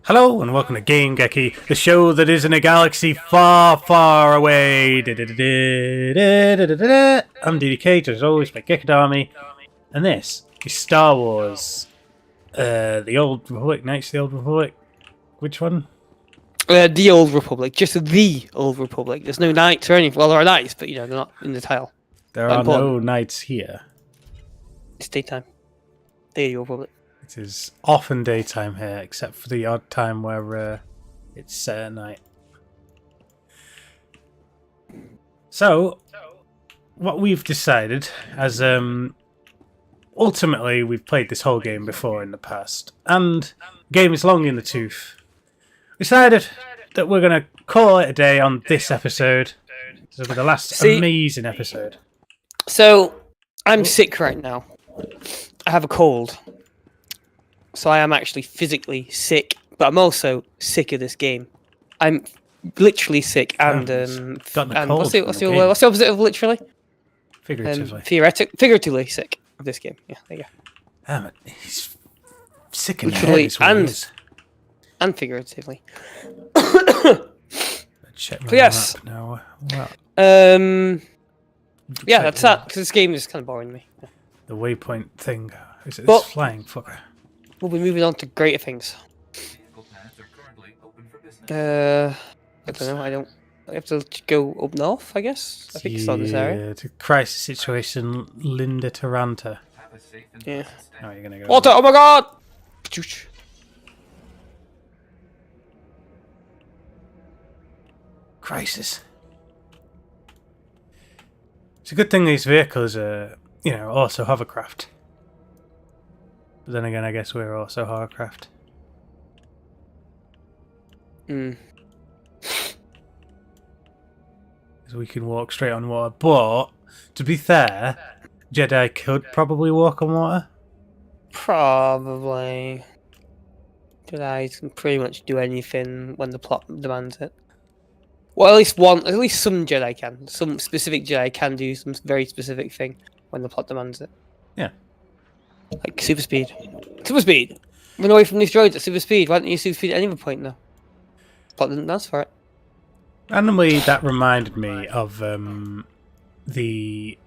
Hello and welcome to Game-Geki, the show that is in a galaxy far, far away. I'm DDK, as always, by Gekadami, and this is Star Wars. The Old Republic, Knights of the Old Republic. Which one? The Old Republic, just the Old Republic. There's no knights or anything. Well, there are knights, but they're not in the title. There are no knights here. It's daytime. The Old Republic. It is often daytime here, except for the odd time where it's night. So, what we've decided, as ultimately we've played this whole game before in the past, and the game is long in the tooth, we decided that we're going to call it a day on this episode. This will be the last amazing episode. So, I'm sick right now. I have a cold. So I am actually physically sick, but I'm also sick of this game. I'm literally sick and what's the opposite of literally? Figuratively. Figuratively sick of this game. Yeah, there you go. He's sick in literally the head, and figuratively. Check my yes. map now. Yeah, that's that. Because this game is kind of boring me. Yeah. The waypoint thing. Is it this flying fucker? We'll be moving on to greater things. I don't know. I have to go up north, I guess. I think it's on this area. To crisis situation, Linda Taranta. Yeah. Oh, you're gonna go. Water! Oh my god! Crisis. It's a good thing these vehicles are, also hovercraft. But then again, I guess we're also hovercraft. Hmm. So we can walk straight on water. But, to be fair, Jedi could probably walk on water. Probably. Jedi can pretty much do anything when the plot demands it. Well, at least some Jedi can. Some specific Jedi can do some very specific thing when the plot demands it. Yeah. Like super speed. Super speed! Run away from these droids at super speed. Why don't you use super speed at any other point, though? Plot didn't ask for it. Randomly, that reminded me of the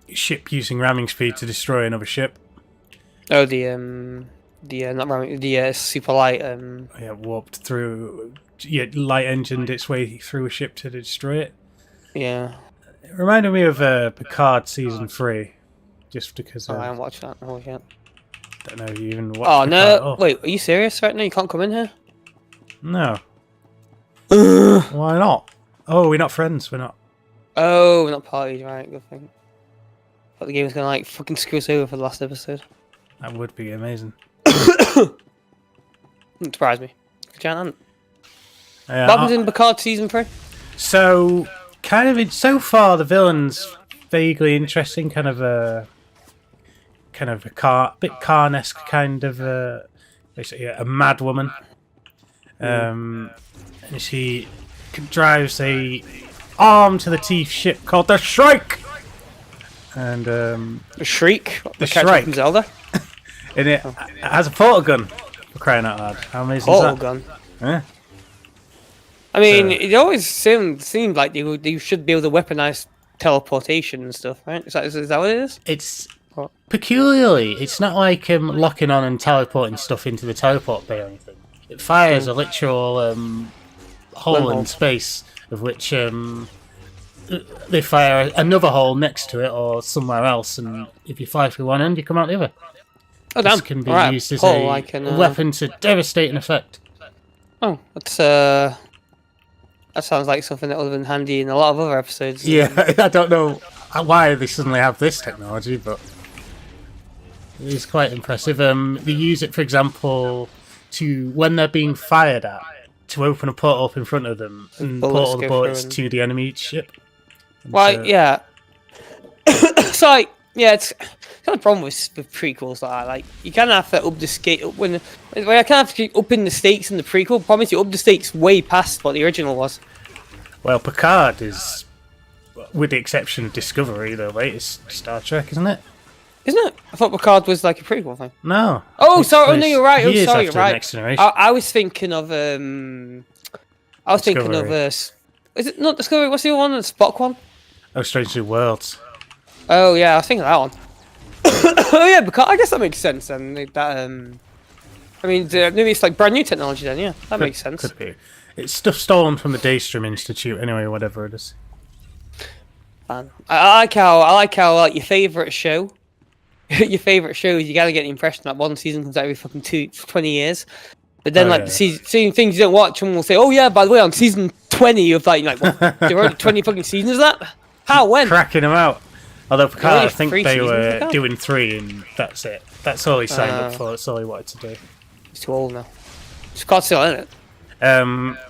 ship using ramming speed to destroy another ship. Oh, not ramming, the super light. Yeah, warped through. Yeah, light engined its way through a ship to destroy it. Yeah. It reminded me of Picard season 3. Just because. I haven't watched that. Oh, yeah. Don't know if you even watched. Oh no! Wait, are you serious right now? You can't come in here? No. Why not? Oh, we're not friends. We're not. Oh, we're not parties, right? Good thing. Thought the game was gonna fucking screw us over for the last episode. That would be amazing. Wouldn't surprise me. What happens in Picard season 3? So, so far the villain's vaguely interesting, kind of a bit Khan-esque kind of basically a mad woman. And she drives a arm to the teeth ship called the Shrike. And the Shriek, the Shrike from Zelda. And it has a portal gun, for crying out loud. How amazing is that? Portal gun. Yeah. I mean, it always seemed like you should be able to weaponize teleportation and stuff, right? Is that what it is? It's peculiarly, it's not like locking on and teleporting stuff into the teleport bay or anything. It fires a literal hole in space, of which they fire another hole next to it or somewhere else, and if you fly through one end, you come out the other. Oh, damn. This can be used as a weapon to devastating effect. Oh, that sounds like something that would have been handy in a lot of other episodes. Yeah, I don't know why they suddenly have this technology, but it is quite impressive. They use it, for example, to when they're being fired at, to open a portal up in front of them and portal the bullets to the enemy ship. Well, yeah. It's like, yeah, it's kind of problem with prequels like that. Like, you kind of have to up the scale when I kind of have to keep upping the stakes in the prequel. Promise you up the stakes way past what the original was. Well, Picard is with the exception of Discovery, the latest Star Trek, isn't it? Isn't it? I thought Picard was like a prequel thing. No. Oh, sorry. Oh, no, you're right. Oh, Years sorry, after you're right. Next Generation. I was thinking of I was thinking of is it not Discovery? What's the other one? The Spock one? Oh, Strange New Worlds. Oh yeah, I was thinking of that one. Oh yeah, because I guess that makes sense then. That I mean, maybe it's like brand new technology then. Yeah, that makes sense. Could be. It's stuff stolen from the Daystrom Institute anyway, whatever it is. Man. I like how like your favourite show, your favourite shows, you gotta get the impression that one season comes out every fucking 20 years. But then the seeing things you don't watch, and will say, "Oh yeah, by the way, on season 20 of like what? There are 20 fucking seasons of that? How? When? Cracking them out." Although Picard, I think they were doing 3, and that's it. That's all he signed up for. That's all he wanted to do. He's too old now. Picard's still in it.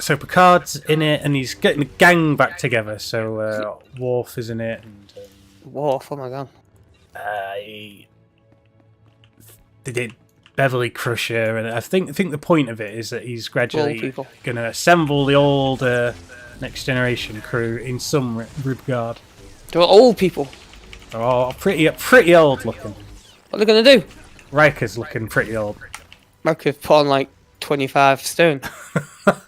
So Picard's in it, and he's getting the gang back together. So Worf is in it, and Worf. Oh my god. They did Beverly Crusher, and I think the point of it is that he's gradually going to assemble the old Next Generation crew in some regard. They're old people. They're all pretty old looking. What are they going to do? Riker's looking pretty old. Riker put on like 25 stone.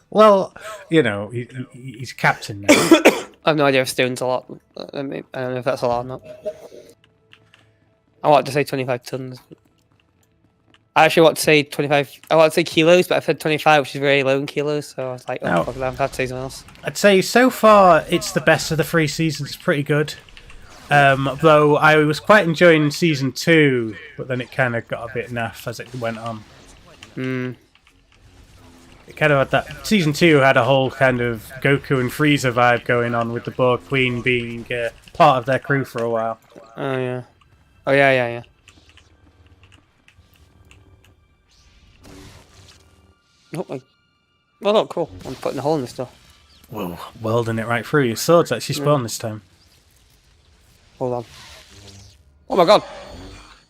Well, you know, he's captain now. I have no idea if stone's a lot. I don't know if that's a lot or not. I wanted to say 25 tons. I actually want to say 25. I want to say kilos, but I've said 25, which is very low in kilos. So I was like, oh, fuck that. I've had to say something else. I'd say so far it's the best of the 3 seasons. It's pretty good. Though I was quite enjoying season 2, but then it kind of got a bit naff as it went on. It kind of had that. Season 2 had a whole kind of Goku and Frieza vibe going on, with the Borg Queen being part of their crew for a while. Oh yeah. Oh yeah. Oh my. Well, oh, cool. I'm putting a hole in this stuff. Whoa, welding it right through. Your sword's actually spawned this time. Hold on. Oh my god.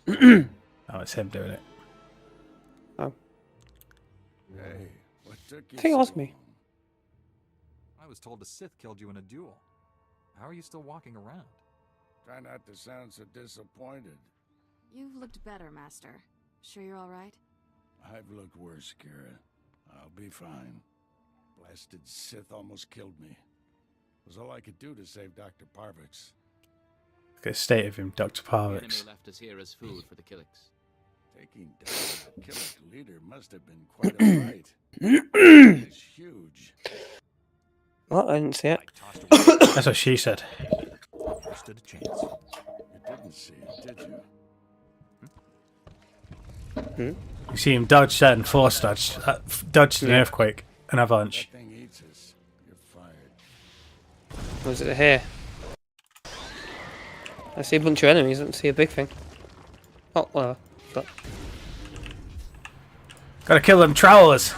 Oh, it's him doing it. Oh. Hey, what took you I think it was me. I was told the Sith killed you in a duel. How are you still walking around? Try not to sound so disappointed. You've looked better, Master. Sure you're all right? I've looked worse, Kira. I'll be fine. Blasted Sith almost killed me. It was all I could do to save Dr. Parvix. Look at the state of him, Dr. The enemy Parvix. left us here as food for the Killiks. Taking down that Killick leader must have been quite a fight. It's huge. What? I didn't see it. That's what she said. You stood a chance. You didn't see it, did you? You see him dodge that and force dodge. Dodged an earthquake, an avalanche. That thing eats us. You're fired. Was it here? I see a bunch of enemies. I don't see a big thing. Oh, whatever. But Gotta kill them trowelers.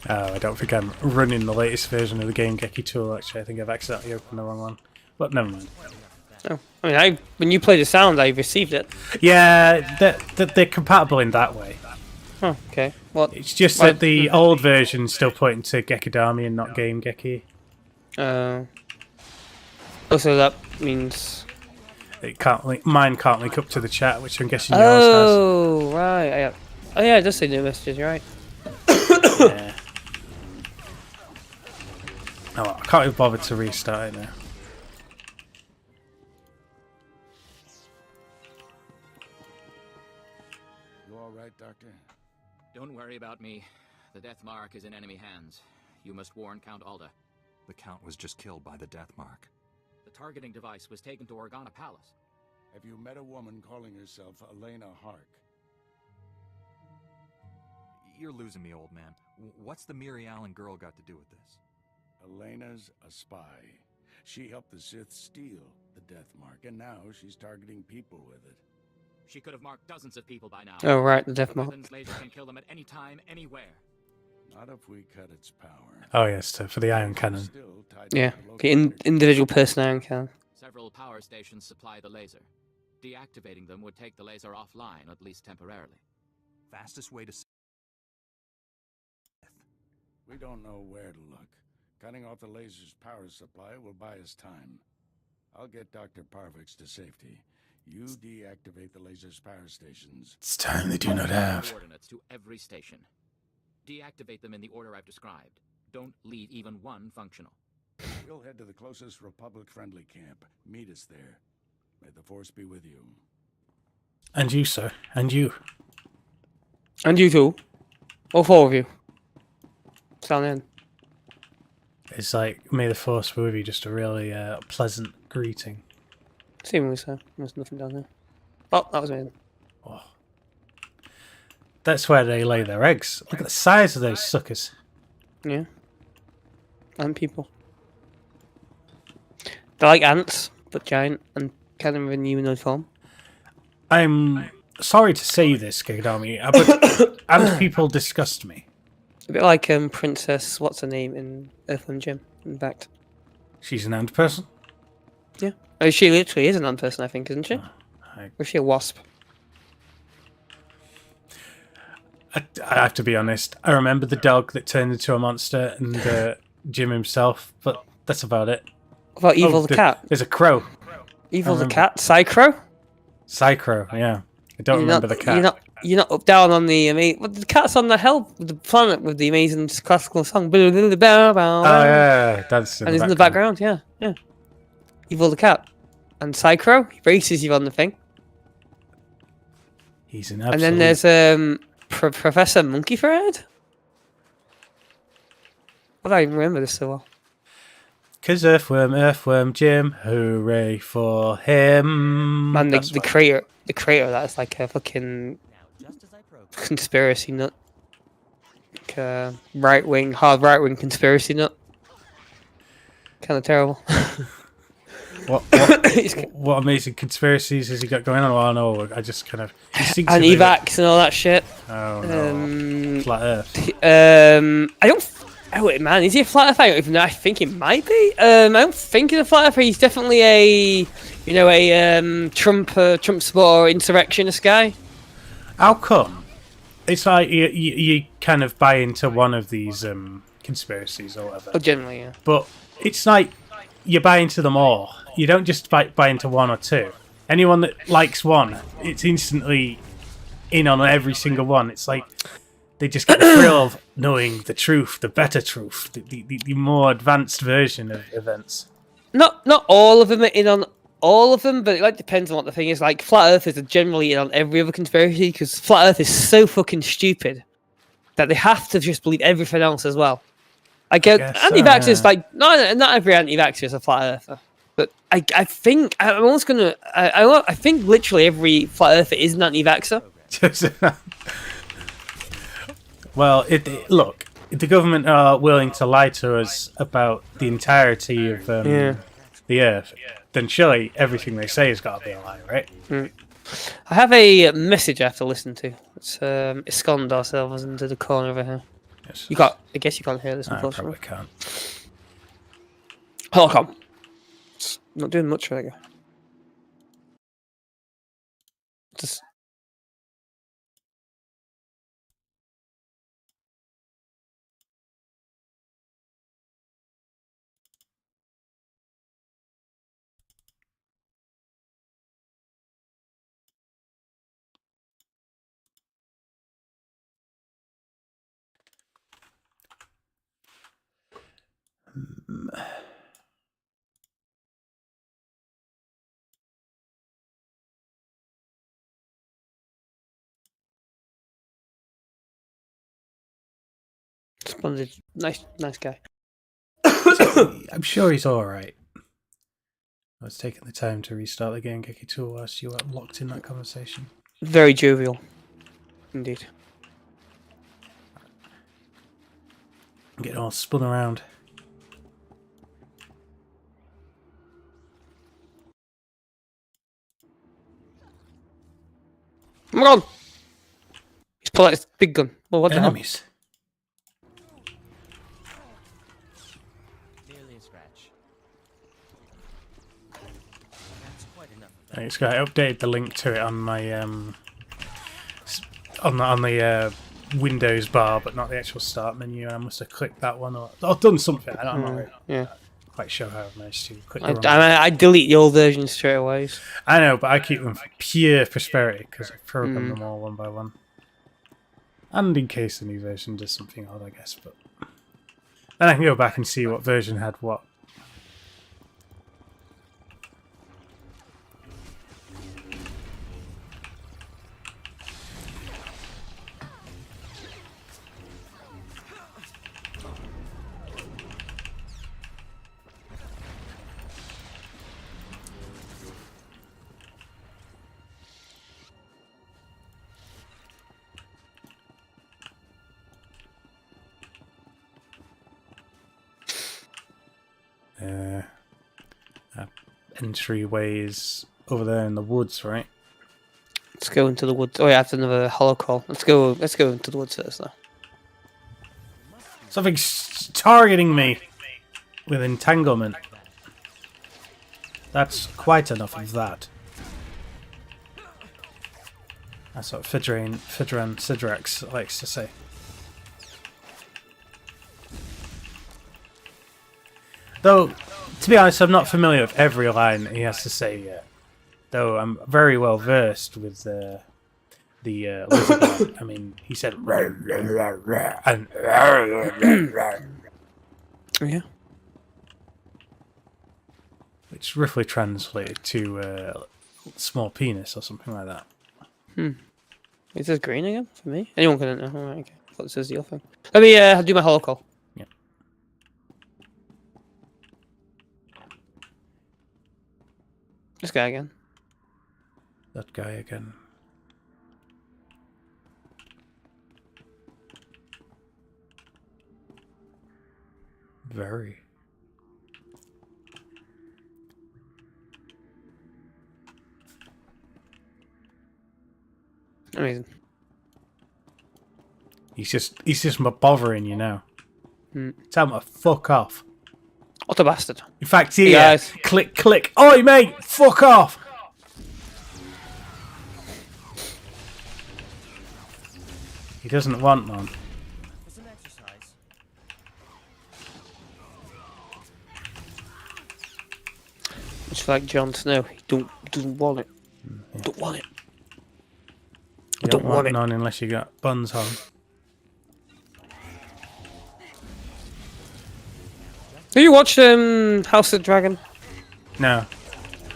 Oh, I don't think I'm running the latest version of the Game-Geki tool, actually. I think I've accidentally opened the wrong one. But never mind. oh, I mean, when you play the sound, I received it. Yeah, they're compatible in that way. Oh, okay. What? It's just that the old version's still pointing to Gekidami and not Game-Geki. Also, that means It can't link, mine can't link up to the chat, which I'm guessing yours oh, right. Oh, yeah, it does say new messages. You're right. has. Yeah. Oh, I can't even bother to restart it now. You all right, Doctor? Don't worry about me. The Death Mark is in enemy hands. You must warn Count Alda. The Count was just killed by the Death Mark. The targeting device was taken to Organa Palace. Have you met a woman calling herself Elena Hark? You're losing me, old man. What's the Miri Allen girl got to do with this? Elena's a spy. She helped the Sith steal the Death Mark, and now she's targeting people with it. She could have marked dozens of people by now. Oh, right, the Death Mark. Weapons laser can kill them at any time, anywhere. Not if we cut its power. Oh yes, for the ion cannon. Still tied to Yeah, the the individual person I can. Several power stations supply the laser. Deactivating them would take the laser offline, at least temporarily. Fastest way to... We don't know where to look. Cutting off the laser's power supply will buy us time. I'll get Dr. Parvix to safety. You deactivate the laser's power stations. It's time they do not have. Coordinates to every station. Deactivate them in the order I've described. Don't leave even one functional. We'll head to the closest Republic-friendly camp. Meet us there. May the Force be with you. And you, sir. And you. And you too. All 4 of you. Sound in. It's like, may the Force be with you, just a really pleasant greeting. Seemingly so. There's nothing down there. Oh, that was me. Oh. That's where they lay their eggs. Look at the size of those suckers. Yeah. And people. They're like ants, but giant and kind of in humanoid form. I'm sorry to say this, Kagami, but ant people disgust me. A bit like Princess, what's her name in Earthworm Jim, in fact. She's an ant person? Yeah. Oh, she literally is an ant person, I think, isn't she? Or is she a wasp? I have to be honest. I remember the dog that turned into a monster and Jim himself, but that's about it. What about Evil the cat? There's a crow. Evil the cat? Psychro? Psychro, yeah. I don't remember the cat. You're not up down on the the cat's on the hell with the planet with the amazing classical song. Oh yeah, that's and he's in the background. Yeah. Evil the cat and Psychro. He races you on the thing. He's an absolute... And then there's Professor Monkey Thread. Why do I even remember this so well? 'Cause Earthworm Jim, hooray for him. Man, the creator of that is like a fucking conspiracy nut. Like a hard right wing conspiracy nut. Kind of terrible. What amazing conspiracies has he got going on? Oh no, I just kind of... Anti-vax and all that shit. Oh no. Flat Earth. I don't... Oh, wait, man, is he a flat earther? I don't even know. I think he might be. I don't think he's a flat earther. He's definitely a Trump supporter or insurrectionist guy. How come? It's like you kind of buy into one of these conspiracies or whatever. Oh, generally, yeah. But it's like you buy into them all. You don't just buy into one or two. Anyone that likes one, it's instantly in on every single one. It's like they just get the thrill of knowing the truth, the better truth, the more advanced version of events. Not all of them are in on all of them, but it like depends on what the thing is. Like flat earthers are generally in on every other conspiracy because flat Earth is so fucking stupid that they have to just believe everything else as well. I get anti-vaxxers like not every anti-vaxxer is a flat earther, but I think I'm almost gonna I think literally every flat earther is an anti-vaxxer. Well, look, if the government are willing to lie to us about the entirety of the Earth, then surely everything they say has got to be a lie, right? I have a message I have to listen to. It's ensconced ourselves into the corner over here. Yes. I guess you can't hear this, I unfortunately. probably can't. Oh, come. It's not doing much right now. Just... Splendid. Nice guy. I'm sure he's alright. I was taking the time to restart the Game-Geki tool whilst you were locked in that conversation. Very jovial. Indeed. I'm getting all spun around. Oh my god! He's pulling out his big gun. Well, what the hell? Enemies. It's got. I updated the link to it on my on the Windows bar, but not the actual start menu. I must have clicked that one or done something. I'm not really Yeah. quite sure how I've managed to click the I, wrong. I delete the old version straight away. I know, but I keep them for pure prosperity because I program them all one by one, and in case the new version does something odd, I guess. But then I can go back and see what version had what. Entryways over there in the woods, right? Let's go into the woods. Oh yeah, after another hollow call. Let's go into the woods first, though. Something's targeting me with entanglement. That's quite enough of that. That's what Fidran Sidrax likes to say. Though, to be honest, I'm not familiar with every line he has to say yet. Though I'm very well versed with the lizard. I mean, he said and Yeah. which roughly translated to small penis or something like that. Is this green again for me? Anyone can know. Alright, okay. I thought this was the other thing. Let me do my hollow call. Yeah. This guy again. That guy again. Very. Amazing. He's just bothering you now. Tell him to fuck off. What a bastard. In fact, Hey, here, guys. click. Oi, mate, fuck off. He doesn't want none. Just like Jon Snow, he doesn't want it. Don't want it. You don't want it. none unless you got buns on. Have you watched House of the Dragon? No.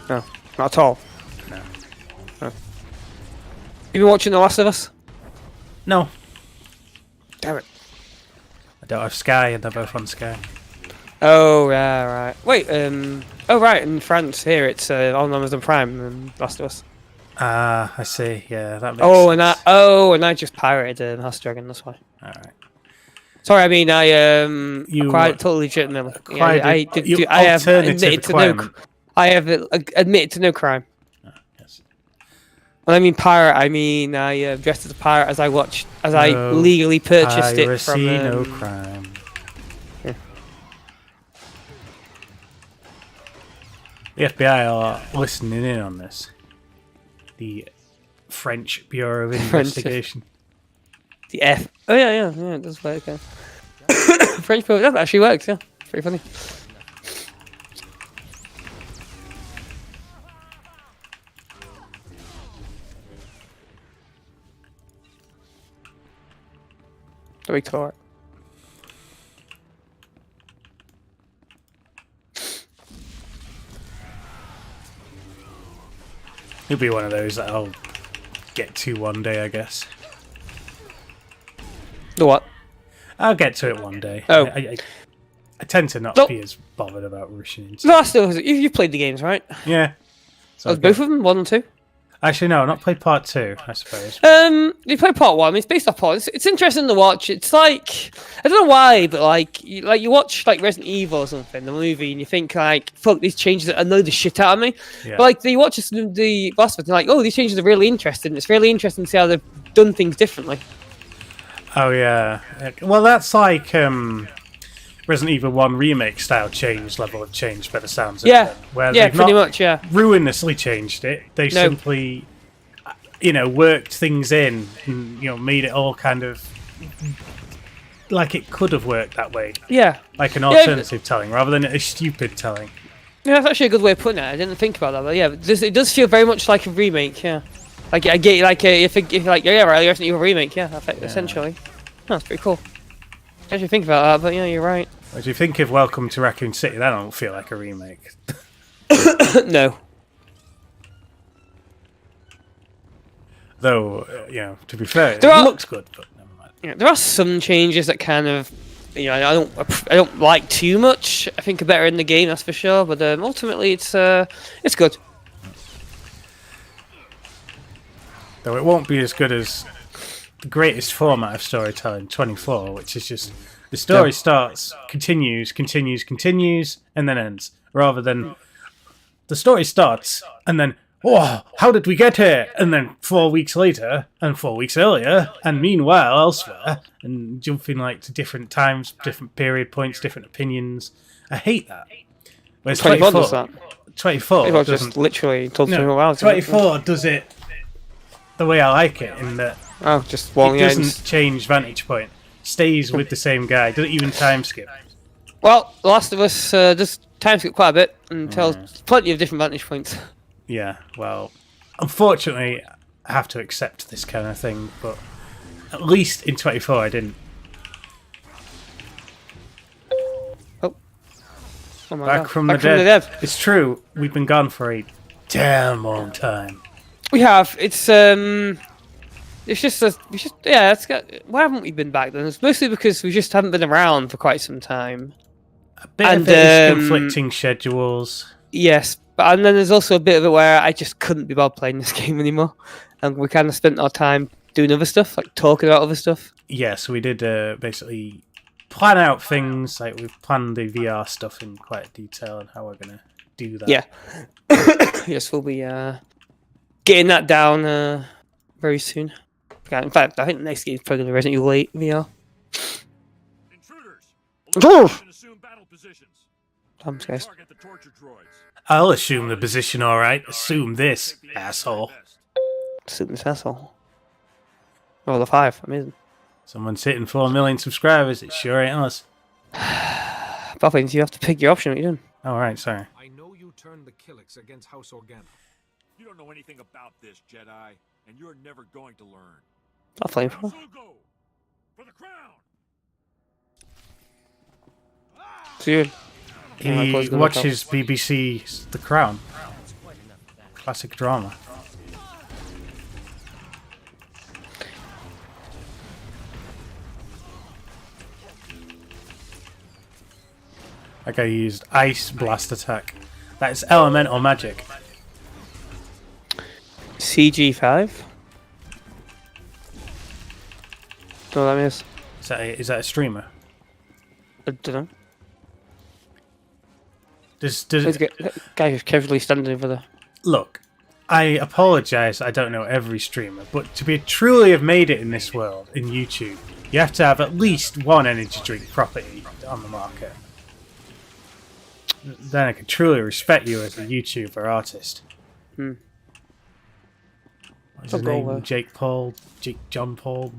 No, not at all. No. You been watching The Last of Us? No. Damn it. I don't have Sky, and they're both on Sky. Oh, yeah, right. Wait, oh, right, in France, here, it's on Amazon Prime, Last of Us. Ah, I see. Yeah, that makes Oh, sense. and I just pirated House of the Dragon, that's why. Alright. Sorry, I mean, I You acquired totally legitimately. acquired I it- did. you I have alternative admitted to no. acquirement. I have admitted to no crime. Yes. When I mean pirate, I mean I dressed as a pirate as I No legally purchased it Piracy, from. no crime. Yeah. The FBI are listening in on this. The French Bureau of Investigation. The F. Oh yeah, it does work. Yeah. French people. That actually works. Yeah, pretty funny. Very clever. He'll be one of those that I'll get to one day, I guess. The what? I'll get to it one day. Oh. I tend to not Nope. be as bothered about rushing into The Last of Us. You've played the games, right? Yeah. So Oh, both of them, 1 and 2. Actually, no, I've not played part 2, I suppose. You play part 1. It's based off part. It's interesting to watch. It's like I don't know why, but like you watch like Resident Evil or something, the movie, and you think like, fuck, these changes annoy the shit out of me. Yeah. But like you watch the Last of Us, and you're like, oh, these changes are really interesting. It's really interesting to see how they've done things differently. Oh, yeah. Well, that's like... Resident Evil 1 remake style level of change by the sounds of Yeah, it. Where yeah, they've pretty not much, yeah. ruinously changed it. They simply, worked things in and, made it all kind of like it could have worked that way. Yeah. Like an alternative telling rather than a stupid telling. Yeah, that's actually a good way of putting it. I didn't think about that, but yeah, it does feel very much like a remake, yeah. Like, I get, like, if like, yeah, right, Resident Evil remake, yeah, essentially. Oh, that's pretty cool. I actually think about that, but yeah, you're right. What do you think of Welcome to Raccoon City? That don't feel like a remake. No. Though, to be fair, it There looks good, but never mind. Yeah, there are some changes that kind of, I don't like too much. I think are better in the game, that's for sure. But ultimately, it's good. Though it won't be as good as the greatest format of storytelling, 24, which is just the story starts, continues, and then ends. Rather than the story starts and then, oh, how did we get here? And then 4 weeks later, and 4 weeks earlier, and meanwhile elsewhere, and jumping like to different times, different period points, different opinions. I hate that. Whereas 24 does that. 24 just literally told me a while. 24 does it the way I like it, in that just one. it doesn't change vantage point. Stays with the same guy. Doesn't even time skip. Well, The Last of Us does time skip quite a bit and tells plenty of different vantage points. Yeah, well, unfortunately, I have to accept this kind of thing, but at least in 24 I didn't. Oh my Back God. from Back the from the dead. dead. It's true, we've been gone for a damn long time. We have. It's just why haven't we been back then? It's mostly because we just haven't been around for quite some time. A bit of it is conflicting schedules. Yes, and then there's also a bit of it where I just couldn't be bothered playing this game anymore, and we kind of spent our time doing other stuff, like talking about other stuff. Yes, we did basically plan out things, like we've planned the VR stuff in quite detail and how we're going to do that. Yeah. Yes, we'll be getting that down very soon. In fact, I think the next game is probably Resident Evil 8 VR. Intruders! Assume battle positions. Thanks, guys. Target the torture droids. I'll assume the position, alright. Assume this, asshole. Assume this asshole. Oh, the 5. Amazing. Someone's hitting 4 million subscribers. It sure ain't us. Boffins, you have to pick your option. What are you doing? Alright, sorry. I know you turned the Killiks against House Organa. You don't know anything about this, Jedi, and you're never going to learn. I'll flame for. Zugo! For the crown! So you. He watches BBC's The Crown. Classic drama. That guy used Ice Blast Attack. That is elemental magic. CG5? Don't know what that means. Is that a streamer? I don't know. Does Guy who's casually standing over there. Look, I apologise, I don't know every streamer, but to be truly have made it in this world, in YouTube, you have to have at least one energy drink property on the market. Then I can truly respect you as a YouTuber artist. What's his name? Jake John Paul?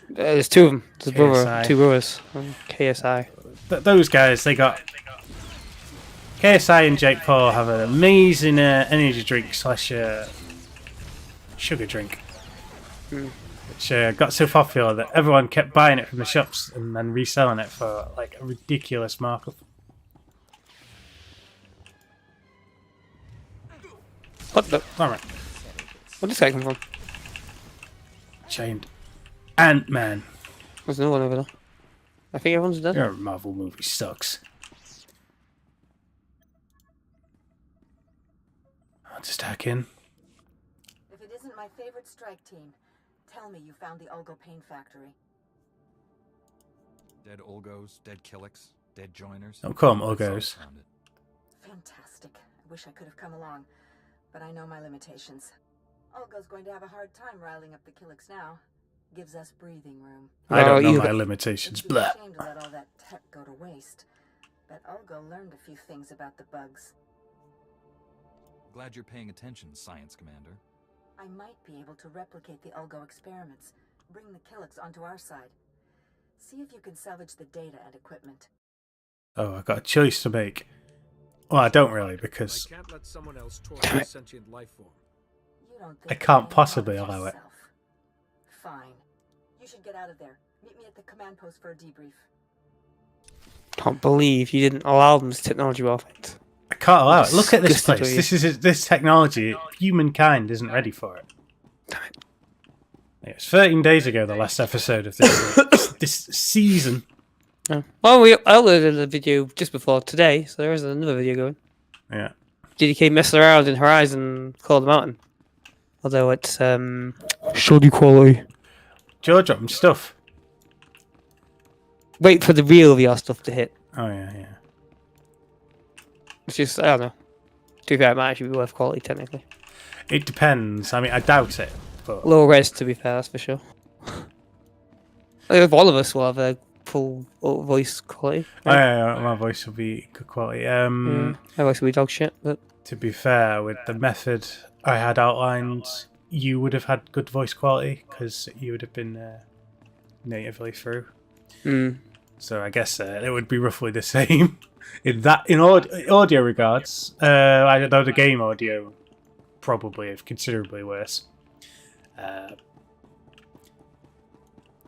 There's two of them. There's KSI. two brothers. KSI. Those guys, they got... KSI and Jake Paul have an amazing energy drink / sugar drink. Which got so popular that everyone kept buying it from the shops and then reselling it for like a ridiculous markup. What the? Alright. Where'd this guy come from? Giant Ant-Man. There's no one over there. I think everyone's dead. Your Marvel movie sucks. I'll just hack in. If it isn't my favorite strike team, tell me you found the Ulgo Pain Factory. Dead Ulgos, dead Killiks, dead Joiners. Don't call them Ulgos. Fantastic. I wish I could have come along, but I know my limitations. Ulgo's going to have a hard time riling up the Killiks now. Gives us breathing room. I don't know you my got- limitations. It'd be Blah. a shame to let all that tech go to waste. But Ulgo learned a few things about the bugs. Glad you're paying attention, Science Commander. I might be able to replicate the Ulgo experiments, bring the Killix onto our side. See if you can salvage the data and equipment. Oh, I've got a choice to make. Well, I don't really, because I can't let someone else torture a sentient life form. You don't think I you can't can possibly help allow it. yourself. Fine. You should get out of there. Meet me at the command post for a debrief. Can't believe you didn't allow them this technology well, thanks. I can't allow it. Look at this Disgusted place. with you. This technology. Humankind isn't ready for it. It was 13 days ago, the last episode of this season. Oh. Well, we uploaded a video just before today, so there is another video going. Yeah. GDK messing around in Horizon Call of the Mountain. Although it's shoddy quality. Jaw dropping stuff. Wait for the real VR stuff to hit. Oh, yeah. It's just, I don't know. To be fair, it might actually be worth quality, technically. It depends. I mean, I doubt it. But Low res, to be fair, that's for sure. If all of us will have a full voice quality. yeah, my voice will be good quality. My voice will be dog shit, but... To be fair, with the method I had outlined, you would have had good voice quality because you would have been natively through. So I guess it would be roughly the same in audio regards. I don't know, the game audio probably is considerably worse.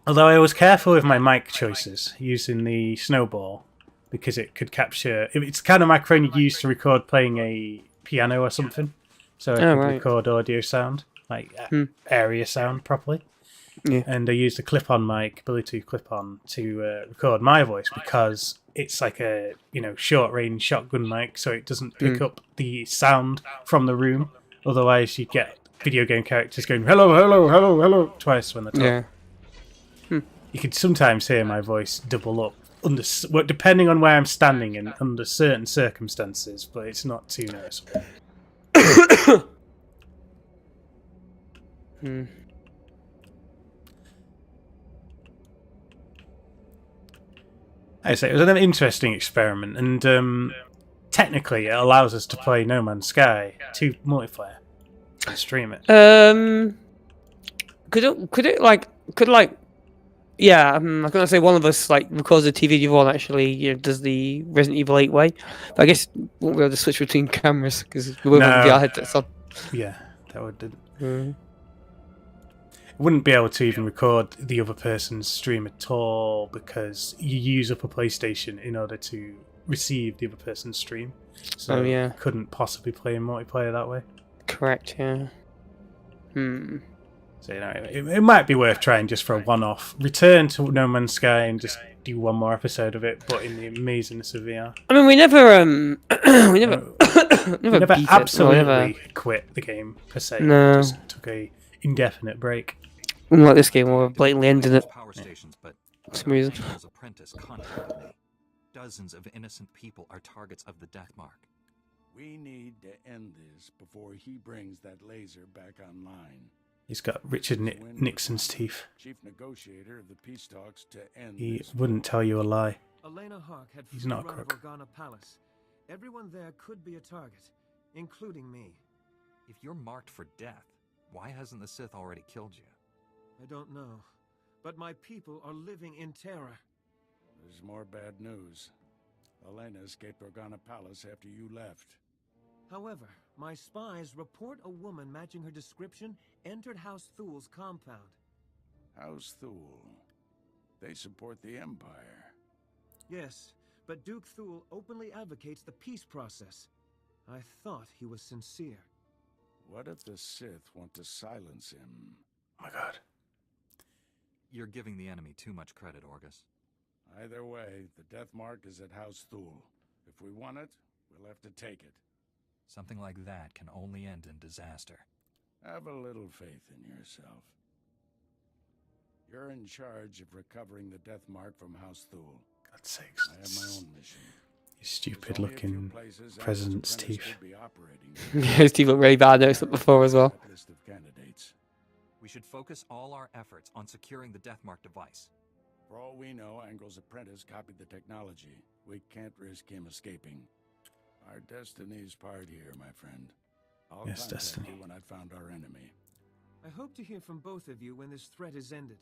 Although I was careful with my mic choices using the snowball because it could capture. It's the kind of microphone you use to record playing a piano or something, so it could record audio sound, like area sound properly. Yeah. And I used a clip-on mic, Bluetooth clip-on, to record my voice because it's like a short-range shotgun mic, so it doesn't pick up the sound from the room. Otherwise, you'd get video game characters going hello, hello, hello, hello twice when they talk. Yeah. You can sometimes hear my voice double up, depending on where I'm standing and under certain circumstances, but it's not too noticeable. I say it was an interesting experiment, and technically it allows us to play No Man's Sky 2 multiplayer and stream it. Yeah, I'm gonna say one of us records the TV, the other one actually does the Resident Evil 8 way. But I guess we won't be able to switch between cameras because we won't have VR headsets on. Yeah, that would. Wouldn't be able to even record the other person's stream at all because you use up a PlayStation in order to receive the other person's stream. So you couldn't possibly play in multiplayer that way. Correct, yeah. So it might be worth trying just for a one-off. Return to No Man's Sky and just do one more episode of it, but in the amazingness of VR. I mean, we never we never beat absolutely quit the game per se. No. We just took a indefinite break. Unlike this game, where we're blatantly ending it Power stations, but for some reason. Angel's apprentice contacted me. Dozens of innocent people are targets of the death mark. We need to end this before he brings that laser back online. He's got Richard Nixon's teeth. Chief negotiator of the peace talks to end He this. wouldn't tell you a lie. Elena Hark had He's not a free run of crook. Organa Palace. Everyone there could be a target, including me. If you're marked for death, why hasn't the Sith already killed you? I don't know, but my people are living in terror. There's more bad news. Elena escaped Organa Palace after you left. However, my spies report a woman matching her description entered House Thul's compound. House Thul. They support the Empire. Yes, but Duke Thul openly advocates the peace process. I thought he was sincere. What if the Sith want to silence him? Oh my god. You're giving the enemy too much credit, Orgus. Either way, the death mark is at House Thul. If we want it, we'll have to take it. Something like that can only end in disaster. Have a little faith in yourself. You're in charge of recovering the death mark from House Thul. God's sakes. I have my own mission. His stupid looking president's teeth. His teeth look really bad. I noticed that before as well. List of candidates. We should focus all our efforts on securing the Deathmark device. For all we know, Angle's apprentice copied the technology. We can't risk him escaping. Our destiny's part here, my friend. I'll Yes, contact destiny. you when I've found our enemy. I hope to hear from both of you when this threat is ended.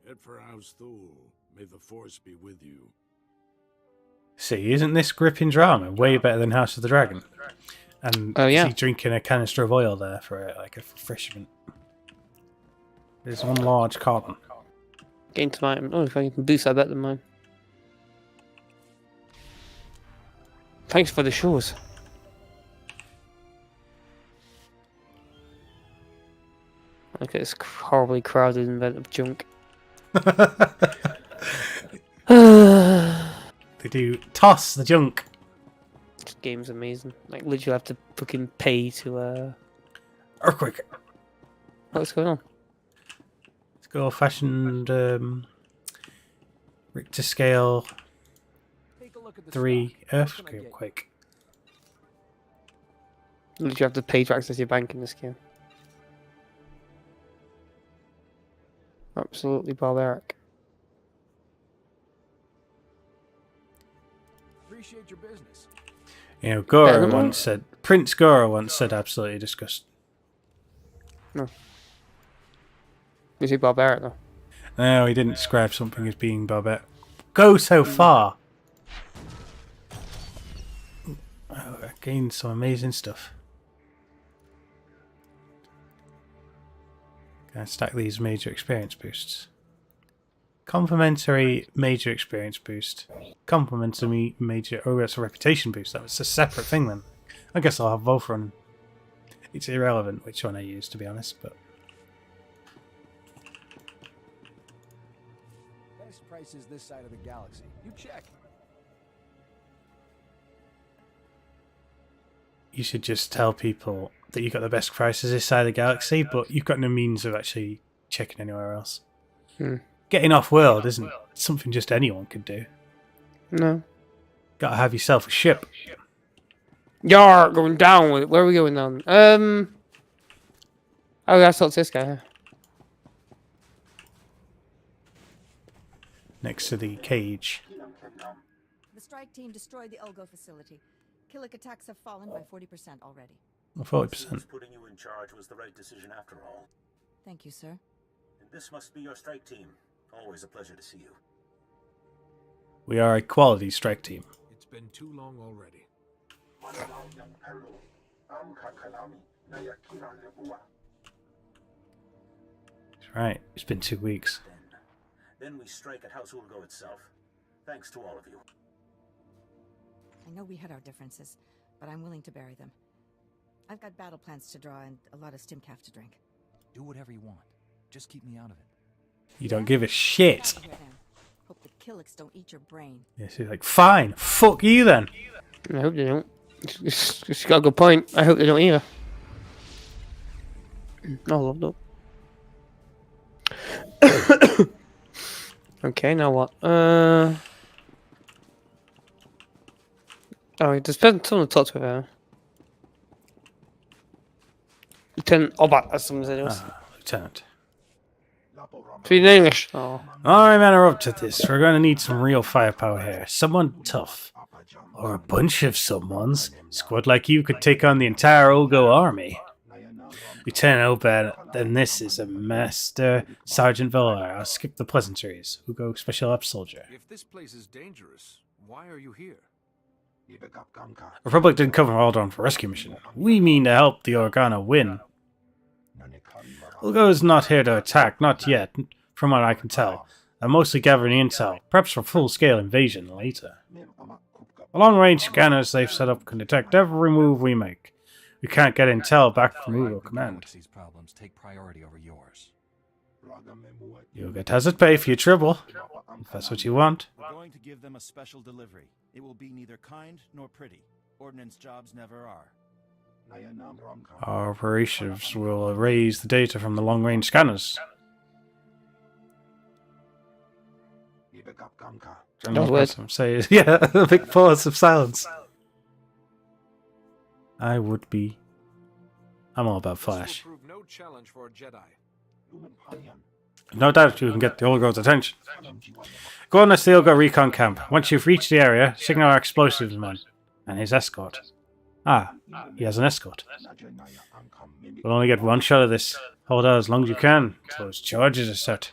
Head for House Thule. May the Force be with you. See, isn't this gripping drama way better than House of the Dragon? And Oh, yeah. is he drinking a canister of oil there for like a refreshment? There's one large carbon. Getting to mine. Oh, if I can boost that better than mine. Thanks for the shows. Look at this horribly crowded event of junk. They do toss the junk. This game's amazing. Like, literally have to fucking pay to, Earthquake. What's going on? Let's go old-fashioned Richter scale Take a look at the 3 stock. What can I get? earthquake. Literally have to pay to access your bank in this game. Absolutely barbaric. Appreciate your business. You know, Gora than once said, Prince Gora once said absolutely disgusting. Is he barbaric though? No, he didn't describe something as being barbaric. Go so far! Oh, I gained some amazing stuff. Gonna stack these major experience boosts. Complementary major experience boost. Complementary major... Oh, that's a reputation boost. That was a separate thing then. I guess I'll have both run. It's irrelevant which one I use, to be honest, but... Best prices this side of the galaxy. You check. You should just tell people that you got the best prices this side of the galaxy, but you've got no means of actually checking anywhere else. Getting off-world isn't something just anyone could do. No. Gotta have yourself a ship. Yar, going down with it. Where are we going down? Oh, that's not this guy. Next to the cage. The strike team destroyed the Ulgo facility. Killick attacks have fallen by 40% already. Well, 40%. Putting you in charge was the right decision after all. Thank you, sir. And this must be your strike team. Always a pleasure to see you. We are a quality strike team. It's been too long already. That's right. It's been 2 weeks. Then we strike at House Ulgo itself. Thanks to all of you. I know we had our differences, but I'm willing to bury them. I've got battle plans to draw and a lot of stimcaf to drink. Do whatever you want. Just keep me out of it. You don't give a shit. Out of here, then. Hope the Killicks don't eat your brain. Yes, he's like, fine, fuck you then. I hope they don't. It's got a good point. I hope they don't either. Oh, love that. Okay, now what? Oh, there's been someone to talk to her. Lieutenant Obat, as someone said it was. Lieutenant. Speaking English. Oh. Alright, men are up to this. We're going to need some real firepower here. Someone tough. Or a bunch of someones. A squad like you could take on the entire Ulgo army. Lieutenant Obat, then this is a Master Sergeant Villar. I'll skip the pleasantries. Ulgo Special Ops Soldier. If this place is dangerous, why are you here? Republic didn't come from Aldon for rescue mission. We mean to help the Organa win. Ulgo is not here to attack, not yet, from what I can tell. I'm mostly gathering intel, perhaps for full-scale invasion later. The long-range scanners they've set up can detect every move we make. We can't get intel back from Ulgo Command. Galaxy's problems take priority over yours. You'll get hazard pay for your trouble, if that's what you want. We're going to give them a special delivery. It will be neither kind nor pretty. Ordnance jobs never are. Our operations will erase the data from the long-range scanners. That was Say, yeah, a big pause of silence. I would be. I'm all about Flash. This will prove no challenge for a Jedi. No doubt you can get the Olgo's attention. Go on to the Olgo recon camp. Once you've reached the area, signal our explosives man and his escort. Ah, he has an escort. We'll only get one shot of this. Hold out as long as you can until his charges are set.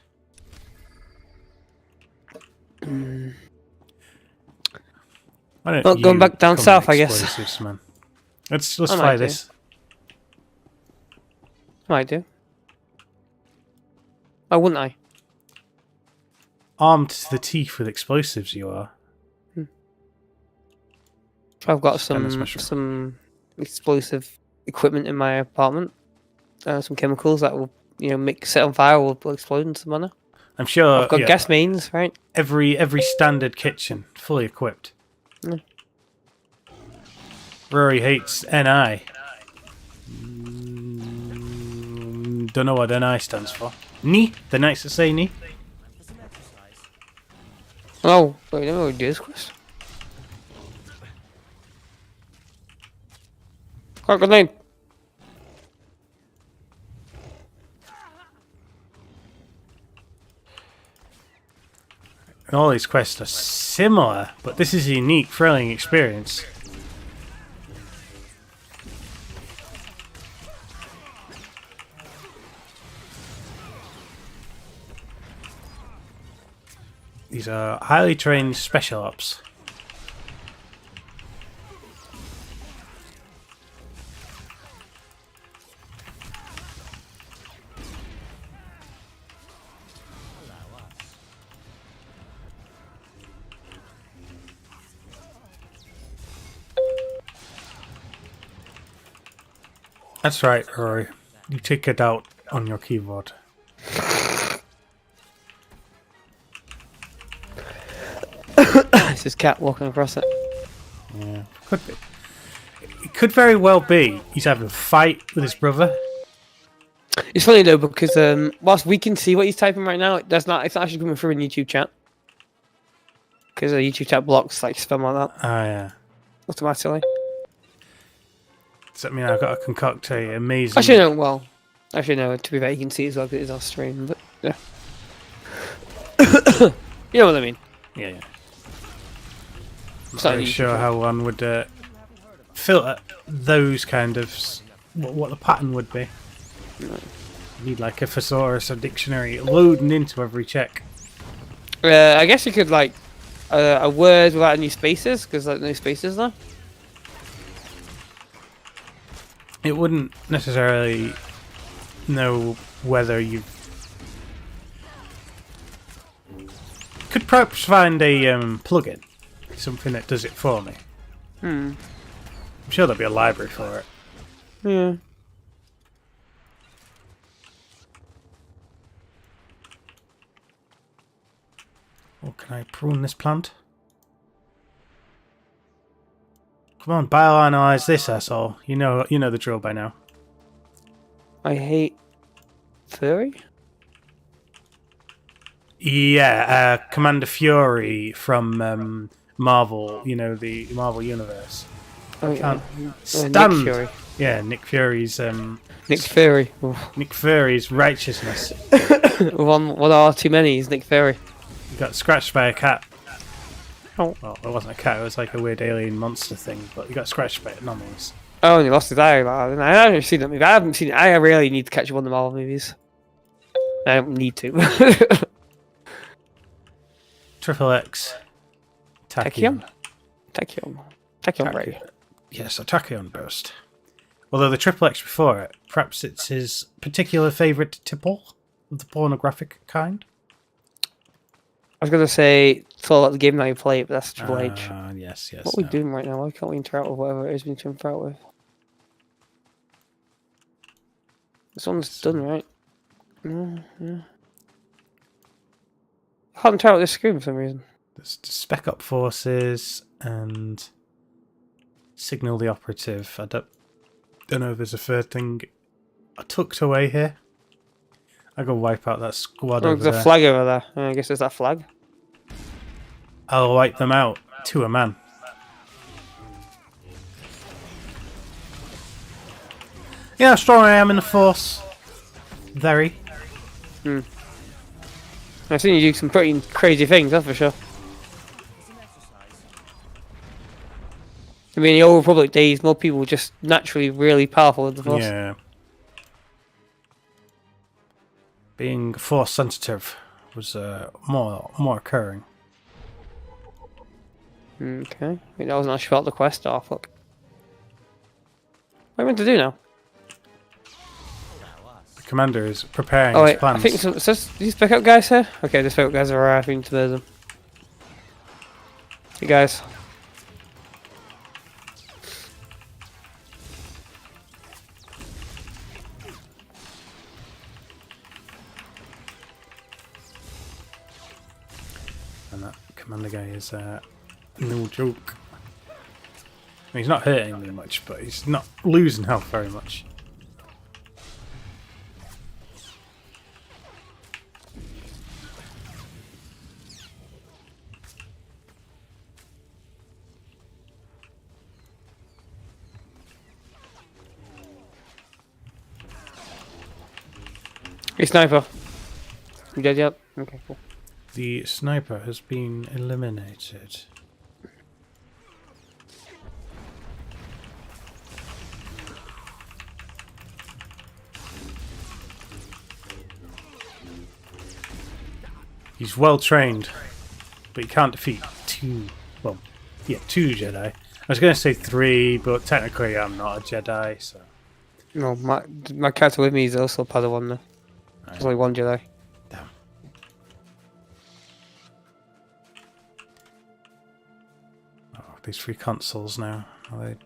Well, going back down south, I guess. Man. Let's fly this. Might do. Why wouldn't I? Armed to the teeth with explosives, you are. I've got some explosive equipment in my apartment. Some chemicals that will, set on fire or will explode in some manner. I'm sure. I've got gas mains, right? Every standard kitchen fully equipped. Rory hates NI. Don't know what NI stands for. Ni? The knights that say Ni? Oh, wait, let me do this quest. Quick, good name. And all these quests are similar, but this is a unique, thrilling experience. These are highly trained special ops. That's right, Rory. You take it out on your keyboard. It's his cat walking across it. Yeah, could be. It could very well be he's having a fight with his brother. It's funny though because whilst we can see what he's typing right now, it's not actually coming through in YouTube chat. Because YouTube chat blocks like spam like that. Oh yeah. Automatically. Does that mean I've got to concoct a amazing... Actually no, to be fair, you can see it as well because it is off stream, but yeah. You know what I mean? Yeah, yeah. I'm not very sure how one would filter those kind of... what the pattern would be. You need like a thesaurus or dictionary loading into every check. I guess you could like a word without any spaces, because like no spaces there. It wouldn't necessarily know whether you could perhaps find a plugin, something that does it for me. I'm sure there'll be a library for it. Yeah. Oh, can I prune this plant? Come on, bioanalyze this, asshole. You know the drill by now. I hate furry? Yeah, Commander Fury from Marvel, the Marvel Universe. Oh, Can't stand. Nick Fury. Yeah, Nick Fury's Nick Fury. Nick Fury's righteousness. One are too many, is Nick Fury. He got scratched by a cat. Oh. Well, it wasn't a cat, it was like a weird alien monster thing, but he got scratched by it nonetheless. Oh, and he lost his eye. I haven't seen that movie. I haven't seen it. I really need to catch up on the Marvel movies. I don't need to. Triple X. Tachyon? Tachyon Ray. Yes, a Tachyon burst. Although the Triple X before it, perhaps it's his particular favourite tipple of the pornographic kind? I was going to say, it's all about the game that you play, but that's Triple H. Yes. What are we doing right now? Why can't we interact with whatever it is we need to interact with? This one's done, right? Yeah. I can't interact with this screen for some reason. There's spec up forces and signal the operative. I don't know if there's a third thing tucked away here. I go wipe out that squad over there. There's a flag over there. I guess there's that flag. I'll wipe them out to a man. Yeah, how strong I am in the force. Very. I've seen you do some pretty crazy things, that's for sure. I mean, in the Old Republic days, more people were just naturally really powerful with the Force. Yeah. Being Force sensitive was more occurring. Okay. Wait, that wasn't actually about the quest. Oh, fuck. What are we meant to do now? The commander is preparing Oh, his wait. plans. I think it says these backup guys here? Okay, these backup guys are arriving to them. Hey, guys. And that commander guy is no joke. I mean, he's not hurting me much, but he's not losing health very much. Hey, sniper. You dead yet? Okay, cool. The sniper has been eliminated. He's well trained, but he can't defeat two Jedi. I was going to say 3, but technically I'm not a Jedi, so... No, my character with me is also Padawan though. There's only one Jedi. Damn. Oh, these 3 consoles now. I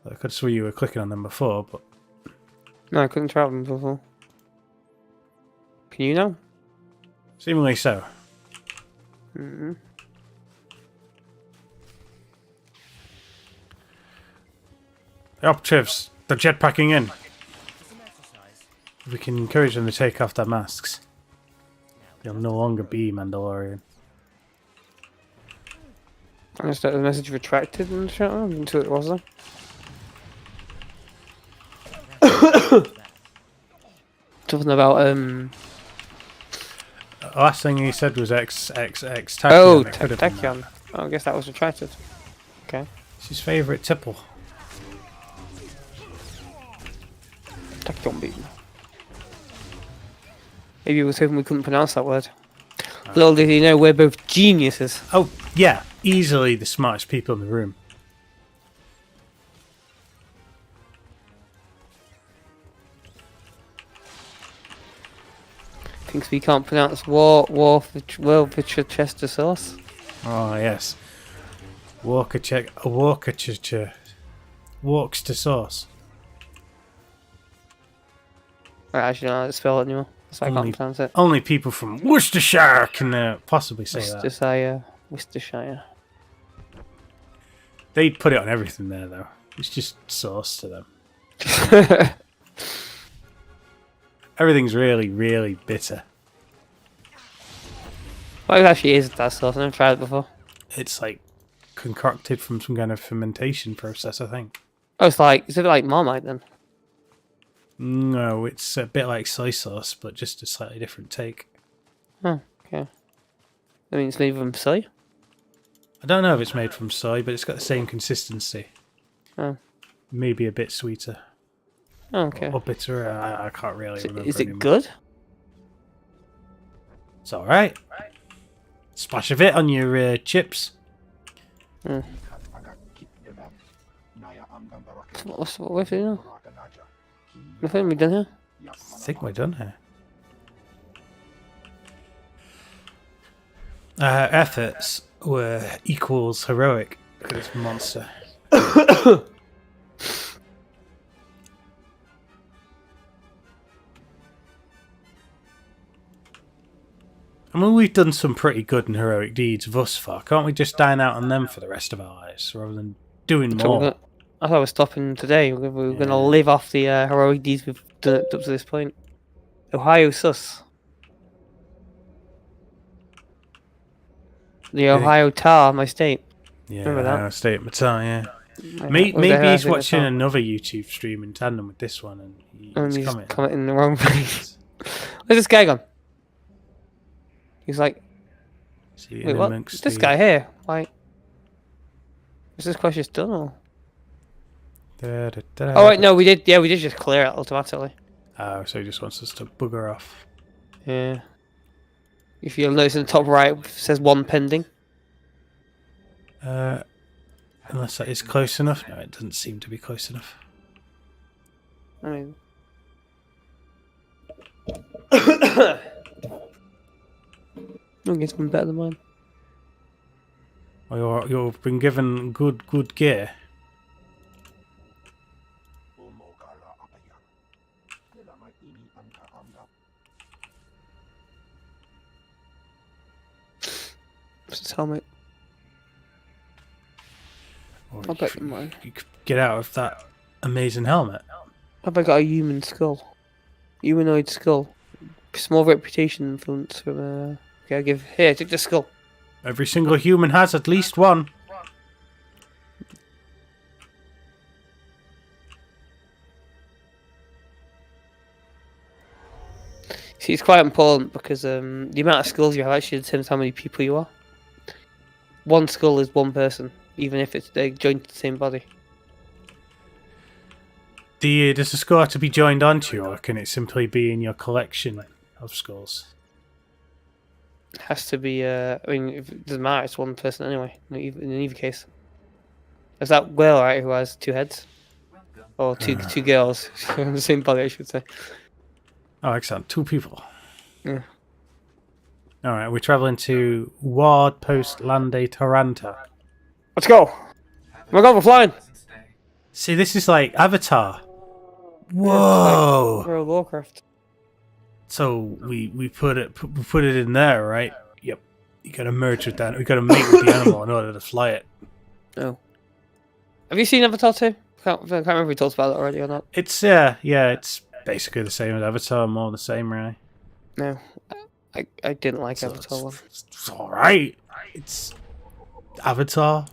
could have sworn you were clicking on them before, but... No, I couldn't try them before. Can you now? Seemingly so. Mm-hmm. The operatives, they're jetpacking in. We can encourage them to take off their masks. They'll no longer be Mandalorian. I just the message retracted and shut up until it was there. Something about The last thing he said was XXX Tachyon. Oh, It could have been Tachyon. that. Oh, I guess that was retracted. Okay. It's his favourite tipple. Tachyon beam. Maybe he was hoping we couldn't pronounce that word. Little did he know we're both geniuses. Oh, yeah. Easily the smartest people in the room. Thinks we can't pronounce Worcestershire sauce. Oh, yes. Worcestershire sauce. Right, actually, no, I don't spell it anymore. So I can't pronounce it. Only people from Worcestershire can possibly say that. Worcestershire. They'd put it on everything there, though. It's just sauce to them. Everything's really, really bitter. What actually is that sauce? I've never tried it before. It's like concocted from some kind of fermentation process, I think. Oh, is it like Marmite then? No, it's a bit like soy sauce, but just a slightly different take. Oh, okay. I mean, it's made from soy? I don't know if it's made from soy, but it's got the same consistency. Oh. Maybe a bit sweeter. Oh, okay. Or bitter. I can't really remember. Is it anymore. good? It's alright. Splash of it on your chips. Mm. What we're doing now? Nothing we done here? I think we're done here. Efforts were equals heroic. Look at this monster. I mean, we've done some pretty good and heroic deeds thus far. Can't we just dine out on them for the rest of our lives, rather than doing more? I thought we were stopping today. We were going to live off the heroic deeds we've done up to this point. Ohio sus. The Ohio Tar, my state. Yeah, remember that? Ohio State, Matar, yeah. Maybe he's watching another YouTube stream in tandem with this one, and he's commenting in the wrong place. Where's this guy gone? He's like, See, wait, what? This guy here? Like, is this quest just done? Or? Oh wait, no, we did. Yeah, we did just clear it automatically. Oh, so he just wants us to bugger off. Yeah. If you'll notice in the top right, it says 1 pending. Unless that is close enough. No, it doesn't seem to be close enough. I mean, I guess one better than mine. Well, you've been given good gear. What's his helmet? I bet mine. You could get out of that amazing helmet. Have I got a human skull? Humanoid skull. Small reputation influence from okay, I'll give here, take the skull. Every single human has at least one. See, it's quite important because the amount of skulls you have actually determines how many people you are. One skull is one person, even if they're joined to the same body. Does the skull have to be joined onto you, or can it simply be in your collection of skulls? It has to be. I mean, it doesn't matter. It's one person anyway. In either case, there's that girl right who has 2 heads, or two girls on the same body, I should say. Oh, excellent. 2 people. Yeah. Alright, we're travelling to Ward Post Lande Taranta. Let's go! Oh my god, we're flying! See, this is like Avatar. Whoa! Like World of Warcraft. So we put it in there, right? Yep. You gotta merge with that. We gotta mate with the animal in order to fly it. Oh. Have you seen Avatar 2? I can't remember if we talked about it already or not. It's it's basically the same as Avatar, more the same, really. No. I didn't like Avatar 1. It's alright. It's Avatar.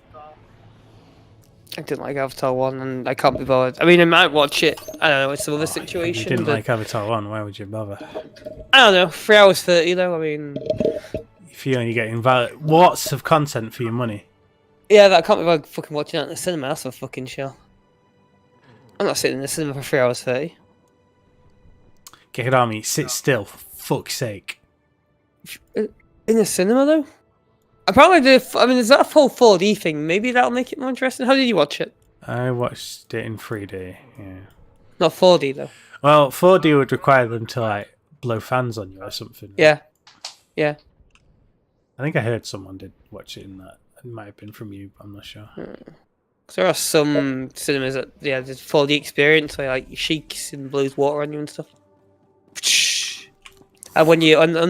I didn't like Avatar 1 and I can't be bothered. I mean, I might watch it. I don't know, it's another situation. You didn't like Avatar 1, why would you bother? I don't know, 3 hours 30 though, I mean... If you're only getting lots of content for your money. Yeah, but I can't be bothered fucking watching that in the cinema, that's a fucking show. I'm not sitting in the cinema for 3 hours 30. Get it on me, sit still, for fuck's sake. In the cinema though? Apparently, I mean, is that a full 4D thing? Maybe that'll make it more interesting. How did you watch it? I watched it in 3D, yeah. Not 4D though. Well, 4D would require them to like blow fans on you or something. Yeah. Yeah. I think I heard someone did watch it in that. It might have been from you, but I'm not sure. Because there are some cinemas that, yeah, there's 4D experience where like shakes and blows water on you and stuff. And when you on the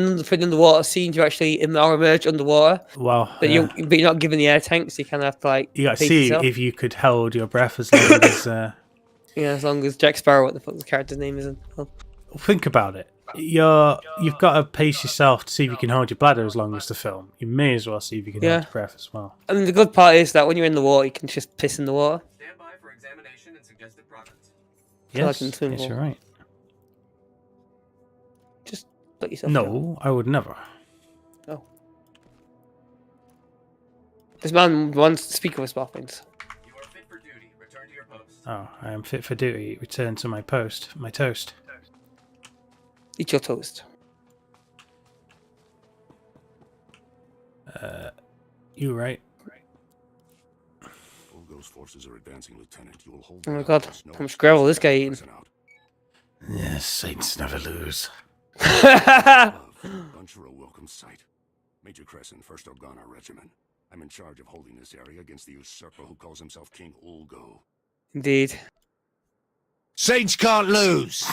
underwater scenes, you actually emerge underwater. Wow. But you're not given the air tanks. You kind of have to like. You got to see if you could hold your breath as long as. Yeah, as long as Jack Sparrow, what the fuck the character's name is. Think about it. You've got to pace yourself to see if you can hold your bladder as long as the film. You may as well see if you can hold your breath as well. I mean, the good part is that when you're in the water, you can just piss in the water. Stand by for examination and suggested products. Yes, yes, you're right. Let yourself no, go. I would never. Oh. This man wants to speak of his boffins. You are fit for duty. Return to your post. Oh, I am fit for duty. Return to my post. My toast. Eat your toast. You right. Ulgo's forces are advancing, Lieutenant. You will hold. Oh my god, how much gravel this guy eating? Yes, saints never lose. Buncher a welcome sight. Major Crescent, 1st Organa Regiment. I'm in charge of holding this area against the usurper who calls himself King Ulgo. Indeed. Saints can't lose!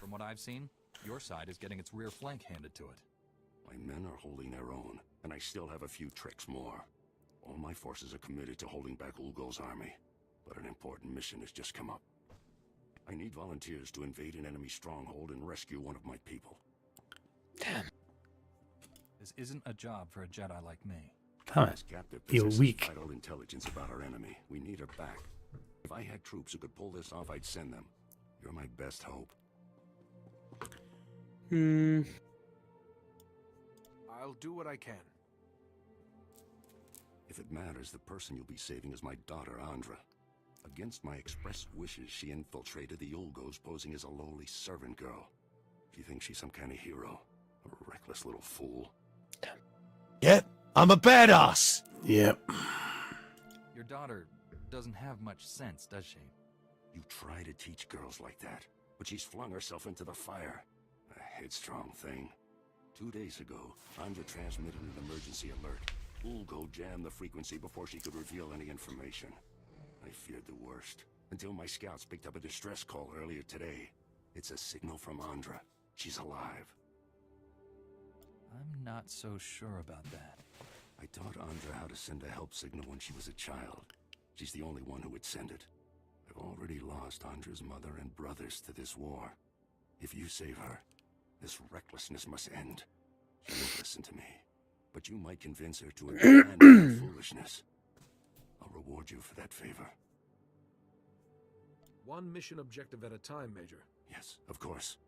From what I've seen, your side is getting its rear flank handed to it. My men are holding their own, and I still have a few tricks more. All my forces are committed to holding back Ulgo's army, but an important mission has just come up. I need volunteers to invade an enemy stronghold and rescue one of my people. Damn. This isn't a job for a Jedi like me. Damn it. You're weak. Vital intelligence about our enemy. We need her back. If I had troops who could pull this off, I'd send them. You're my best hope. I'll do what I can. If it matters, the person you'll be saving is my daughter, Andra. Against my express wishes, she infiltrated the Ulgos posing as a lowly servant girl. Do you think she's some kind of hero? A reckless little fool. Yep, I'm a badass. Yep. Your daughter doesn't have much sense, does she? You try to teach girls like that, but she's flung herself into the fire. A headstrong thing. 2 days ago, Andra transmitted an emergency alert. Ulgo jammed the frequency before she could reveal any information. I feared the worst, until my scouts picked up a distress call earlier today. It's a signal from Andra. She's alive. I'm not so sure about that. I taught Andra how to send a help signal when she was a child. She's the only one who would send it. I've already lost Andra's mother and brothers to this war. If you save her, this recklessness must end. She won't listen to me, but you might convince her to abandon her foolishness. I'll reward you for that favor. One mission objective at a time, Major. Yes, of course.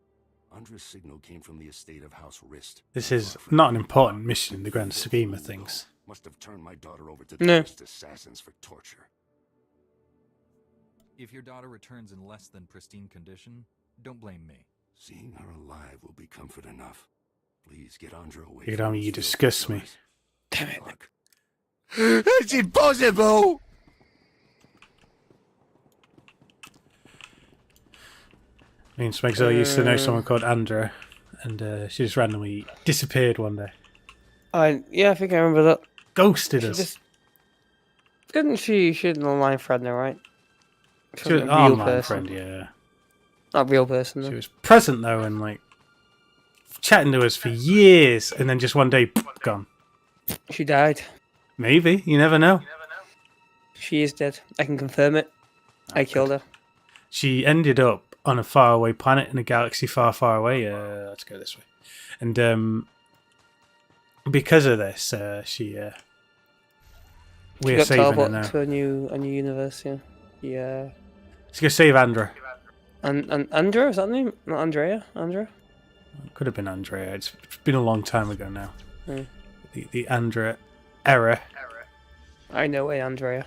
Andra's signal came from the estate of House Rist. This is not an important mission in the grand scheme of things. Must have turned my daughter over to the Rist assassins for torture. If your daughter returns in less than pristine condition, don't blame me. Seeing her alive will be comfort enough. Please get Andra away. You know, you disgust me. Damn it. It's impossible! Me and Smegsel used to know someone called Andra, and she just randomly disappeared one day. Yeah, I think I remember that. Ghosted us. Didn't she? She was an online friend, though, right? She was an online friend, yeah. Not a real person, though. She was present, though, and, like, chatting to us for years, and then just one day, gone. She died. Maybe. You never know. She is dead. I can confirm it. I killed her. She ended up on a faraway planet in a galaxy far, far away. Let's go this way. And because of this, we're she got saving her now. to a new universe. Yeah. Yeah. Let's go save Andra. And Andra, is that the name? Not Andrea. Andra. It could have been Andrea. It's been a long time ago now. Mm. The Andra era. I know a Andrea.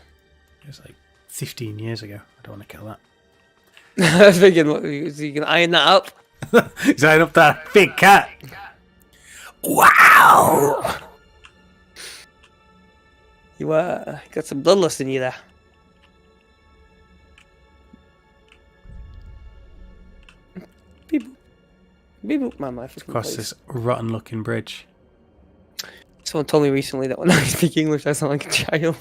It was like 15 years ago. I don't want to kill that. I was thinking, what, is he gonna iron that up? He's eyeing up that big cat. Wow! You got some bloodlust in you there. Beep boop. Beep boop. My life is Across this rotten-looking bridge. Someone told me recently that when I speak English, I sound like a child.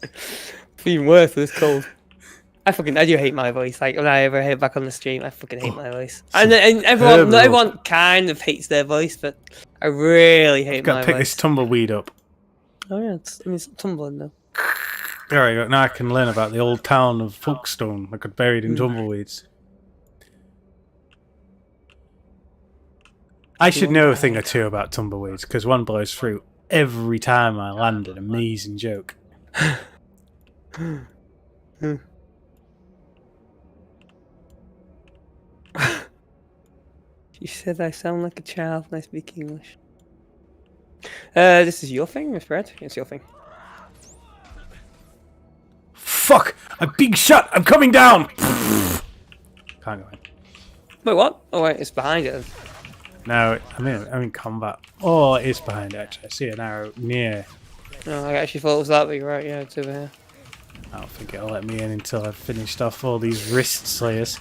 It's even worse with this cold. I do hate my voice. Like when I ever hear it back on the stream, I fucking hate my voice. And everyone kind of hates their voice, but I really hate my voice. Got to pick this tumbleweed up. Oh yeah, it's tumbling now. There we go. Now I can learn about the old town of Folkestone. I got buried in tumbleweeds. I should know a thing or two about tumbleweeds, because one blows through every time I land an amazing joke. You said I sound like a child when I speak English. This is your thing, Miss Red? It's your thing. Fuck! I'm being shot! I'm coming down! Can't go in. Wait, what? Oh wait, it's behind it. No, I'm in combat. Oh, it is behind it, actually. I see an arrow near. No, I actually thought it was that, but you're right, yeah, it's over here. I don't think it'll let me in until I've finished off all these wrist slayers.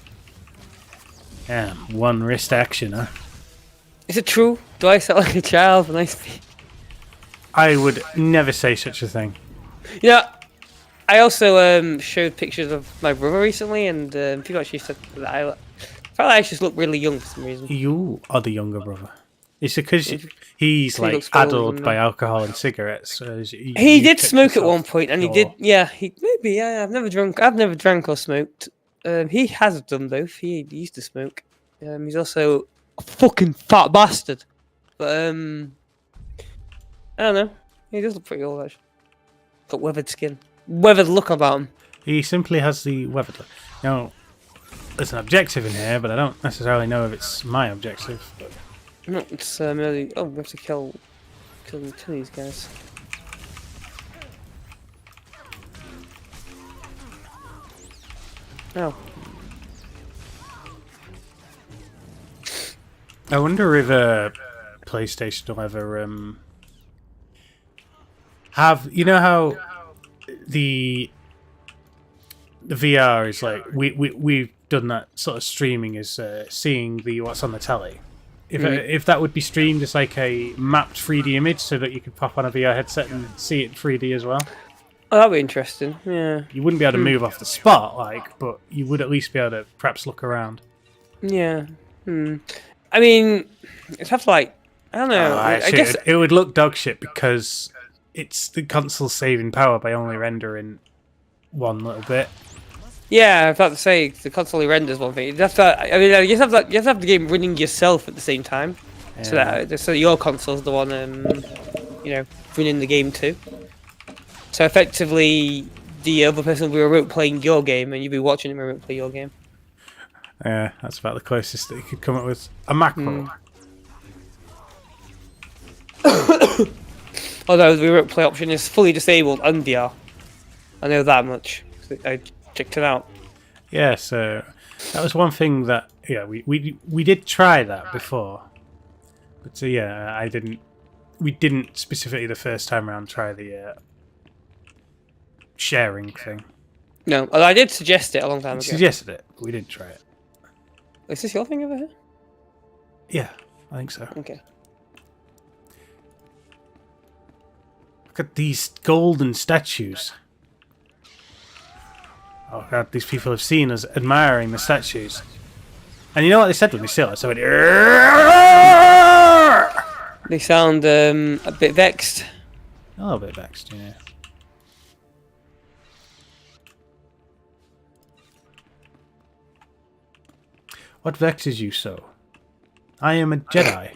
Yeah, one wrist action, huh? Is it true? Do I sound like a child when I speak? I would never say such a thing. You know, I also showed pictures of my brother recently, and people actually said that I felt like I just look really young for some reason. You are the younger brother. It's because he's like addled by alcohol and cigarettes. He did smoke at one point, and he did. Yeah, yeah. I've never drank or smoked. He has done both. He used to smoke. He's also a fucking fat bastard. But I don't know. He does look pretty old actually. Got weathered skin, weathered look about him. He simply has the weathered look. Now, there's an objective in here, but I don't necessarily know if it's my objective. No, it's merely. Oh, we have to kill two of these guys. Oh. I wonder if PlayStation will ever have, you know how the VR is like we've done that sort of streaming is seeing what's on the telly. If that would be streamed as like a mapped 3D image so that you could pop on a VR headset and see it in 3D as well. Oh, that'd be interesting. Yeah. You wouldn't be able to move off the spot, but you would at least be able to perhaps look around. Yeah. I mean, it's have to I don't know. I guess it would look dog shit because it's the console saving power by only rendering one little bit. Yeah, I was about to say the console renders one thing. That's you have to have the game running yourself at the same time, so that your console's the one running the game too. So effectively, the other person will be remote playing your game, and you'll be watching them remote play your game. Yeah, that's about the closest that you could come up with. A macro. Although the remote play option is fully disabled on VR. I know that much. I checked it out. Yeah, so that was one thing that we did try that before, but I didn't. We didn't specifically the first time around try the sharing thing. No, I did suggest it a long time ago. Suggested it. We didn't try it. Is this your thing over here? Yeah, I think so. Okay. Look at these golden statues. Oh god, these people have seen us admiring the statues. And you know what they said when they saw it? So they sound a bit vexed. A little bit vexed, yeah. What vexes you so? I am a Jedi.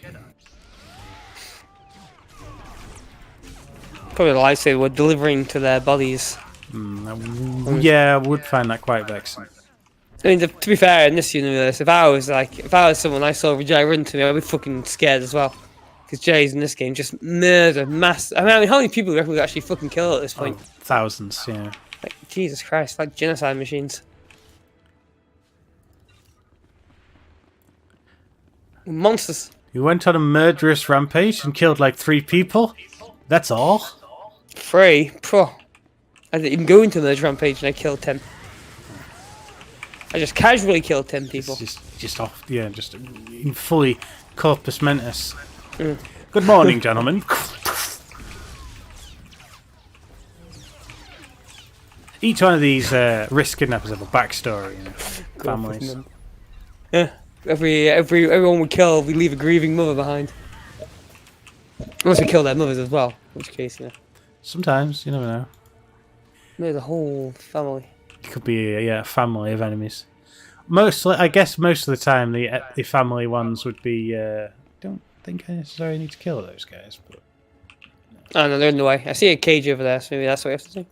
Probably the lightsaber we're delivering to their bodies. Yeah, I would find that quite vexing. I mean, to be fair, in this universe, if I was someone I saw Jay run to me, I'd be fucking scared as well. Because Jay's in this game just murder, mass. I mean, how many people do you reckon we actually fucking kill at this point? Oh, thousands, yeah. Like, Jesus Christ, like genocide machines. Monsters. You went on a murderous rampage and killed like 3 people? That's all? 3? Pro. I didn't even go into the rampage and I killed 10. I just casually killed 10 people. Just off, just in fully corpus mentis. Good morning, gentlemen. Each one of these risk kidnappers have a backstory, families. Yeah, everyone we kill, we leave a grieving mother behind. Unless we kill their mothers as well, in which case, Sometimes, you never know. Maybe the whole family. It could be a family of enemies. I guess most of the time the family ones would be. Don't think I necessarily need to kill those guys, but. Oh no, they're in the way. I see a cage over there, so maybe that's what we have to do.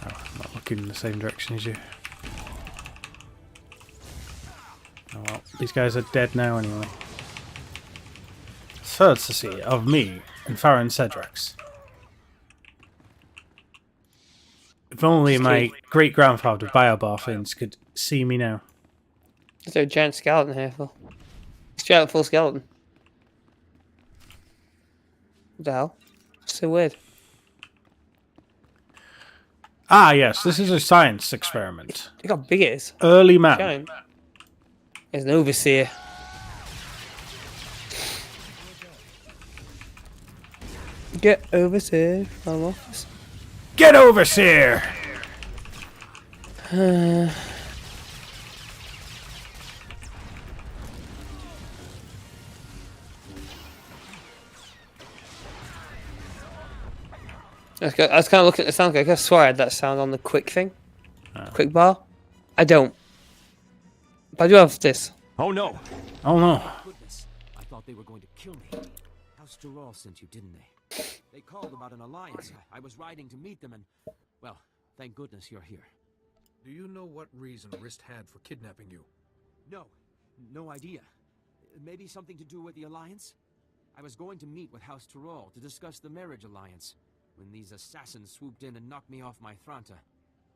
Oh, I'm not looking in the same direction as you. Oh well, these guys are dead now anyway. Third to see of me and Farron Cedrax. If only my great-grandfather Biobarfins could see me now. Is there a giant skeleton here, Phil? It's a giant full skeleton. What the hell? So weird. Ah, yes, this is a science experiment. Look how big it is. Early man. Giant. There's an overseer. Get overseer from office. Get overseer! I was kind of looking at the sound. I swear I had that sound on the quick thing. Quick bar. I don't. But I do have this. Oh no! Oh no! Goodness, I thought they were going to kill me. House Dural sent you, didn't they? They called about an alliance. I was riding to meet them and... Well, thank goodness you're here. Do you know what reason Rist had for kidnapping you? No idea. Maybe something to do with the alliance? I was going to meet with House Tyrol to discuss the marriage alliance, when these assassins swooped in and knocked me off my Thranta.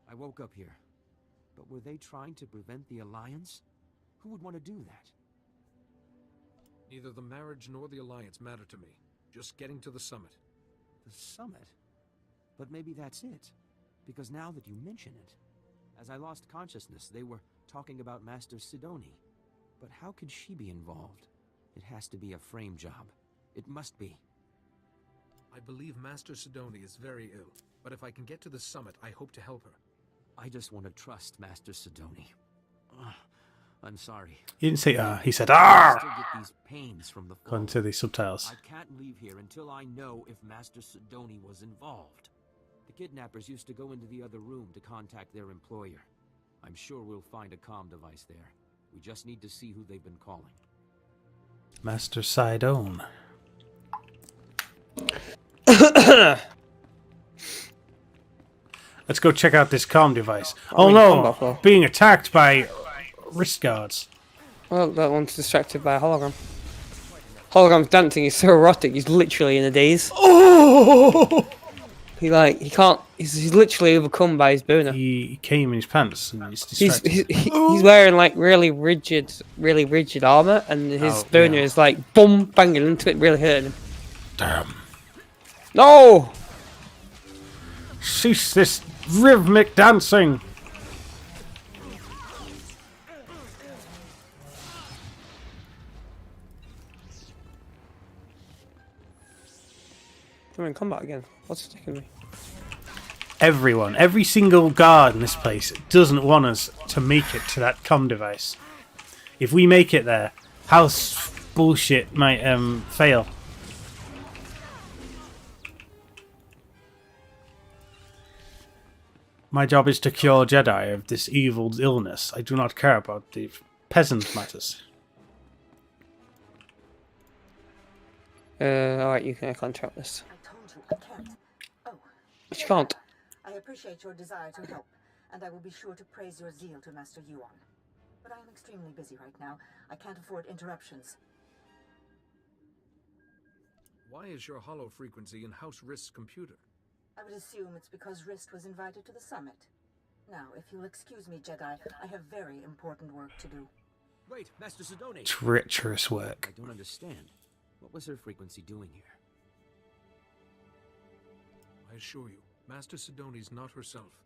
I woke up here. But were they trying to prevent the alliance? Who would want to do that? Neither the marriage nor the alliance matter to me. Just getting to the summit. The summit? But maybe that's it. Because now that you mention it, as I lost consciousness, they were talking about Master Sidoni. But how could she be involved? It has to be a frame job. It must be. I believe Master Sidoni is very ill, but if I can get to the summit, I hope to help her. I just want to trust Master Sidoni. I'm sorry. He didn't say he said I still get these pains from the fall. According to the subtitles. I can't leave here until I know if Master Sidoni was involved. The kidnappers used to go into the other room to contact their employer. I'm sure we'll find a comm device there. We just need to see who they've been calling. Master Sidon. Let's go check out this comm device. Oh no! Being attacked by wrist guards. Well, that one's distracted by a hologram. Hologram's dancing, he's so erotic, he's literally in a daze. Oh! He can't, he's literally overcome by his burner. He came in his pants and he's distracted. He's wearing like really rigid armor, and his burner is like boom, banging into it, really hurting him. Damn. No! Cease this rhythmic dancing! I'm in combat again. What's sticking me? Everyone, every single guard in this place doesn't want us to make it to that comm device. If we make it there, House bullshit might fail. My job is to cure Jedi of this evil illness. I do not care about the peasant matters. Alright, you can contract this. I told you I can't. Oh. But you can't. I appreciate your desire to help, and I will be sure to praise your zeal to Master Yuan. But I am extremely busy right now. I can't afford interruptions. Why is your hollow frequency in House Rist's computer? I would assume it's because Rist was invited to the summit. Now, if you'll excuse me, Jedi, I have very important work to do. Wait, Master Sidoni! Treacherous work. I don't understand. What was her frequency doing here? I assure you, Master Sidoni's not herself.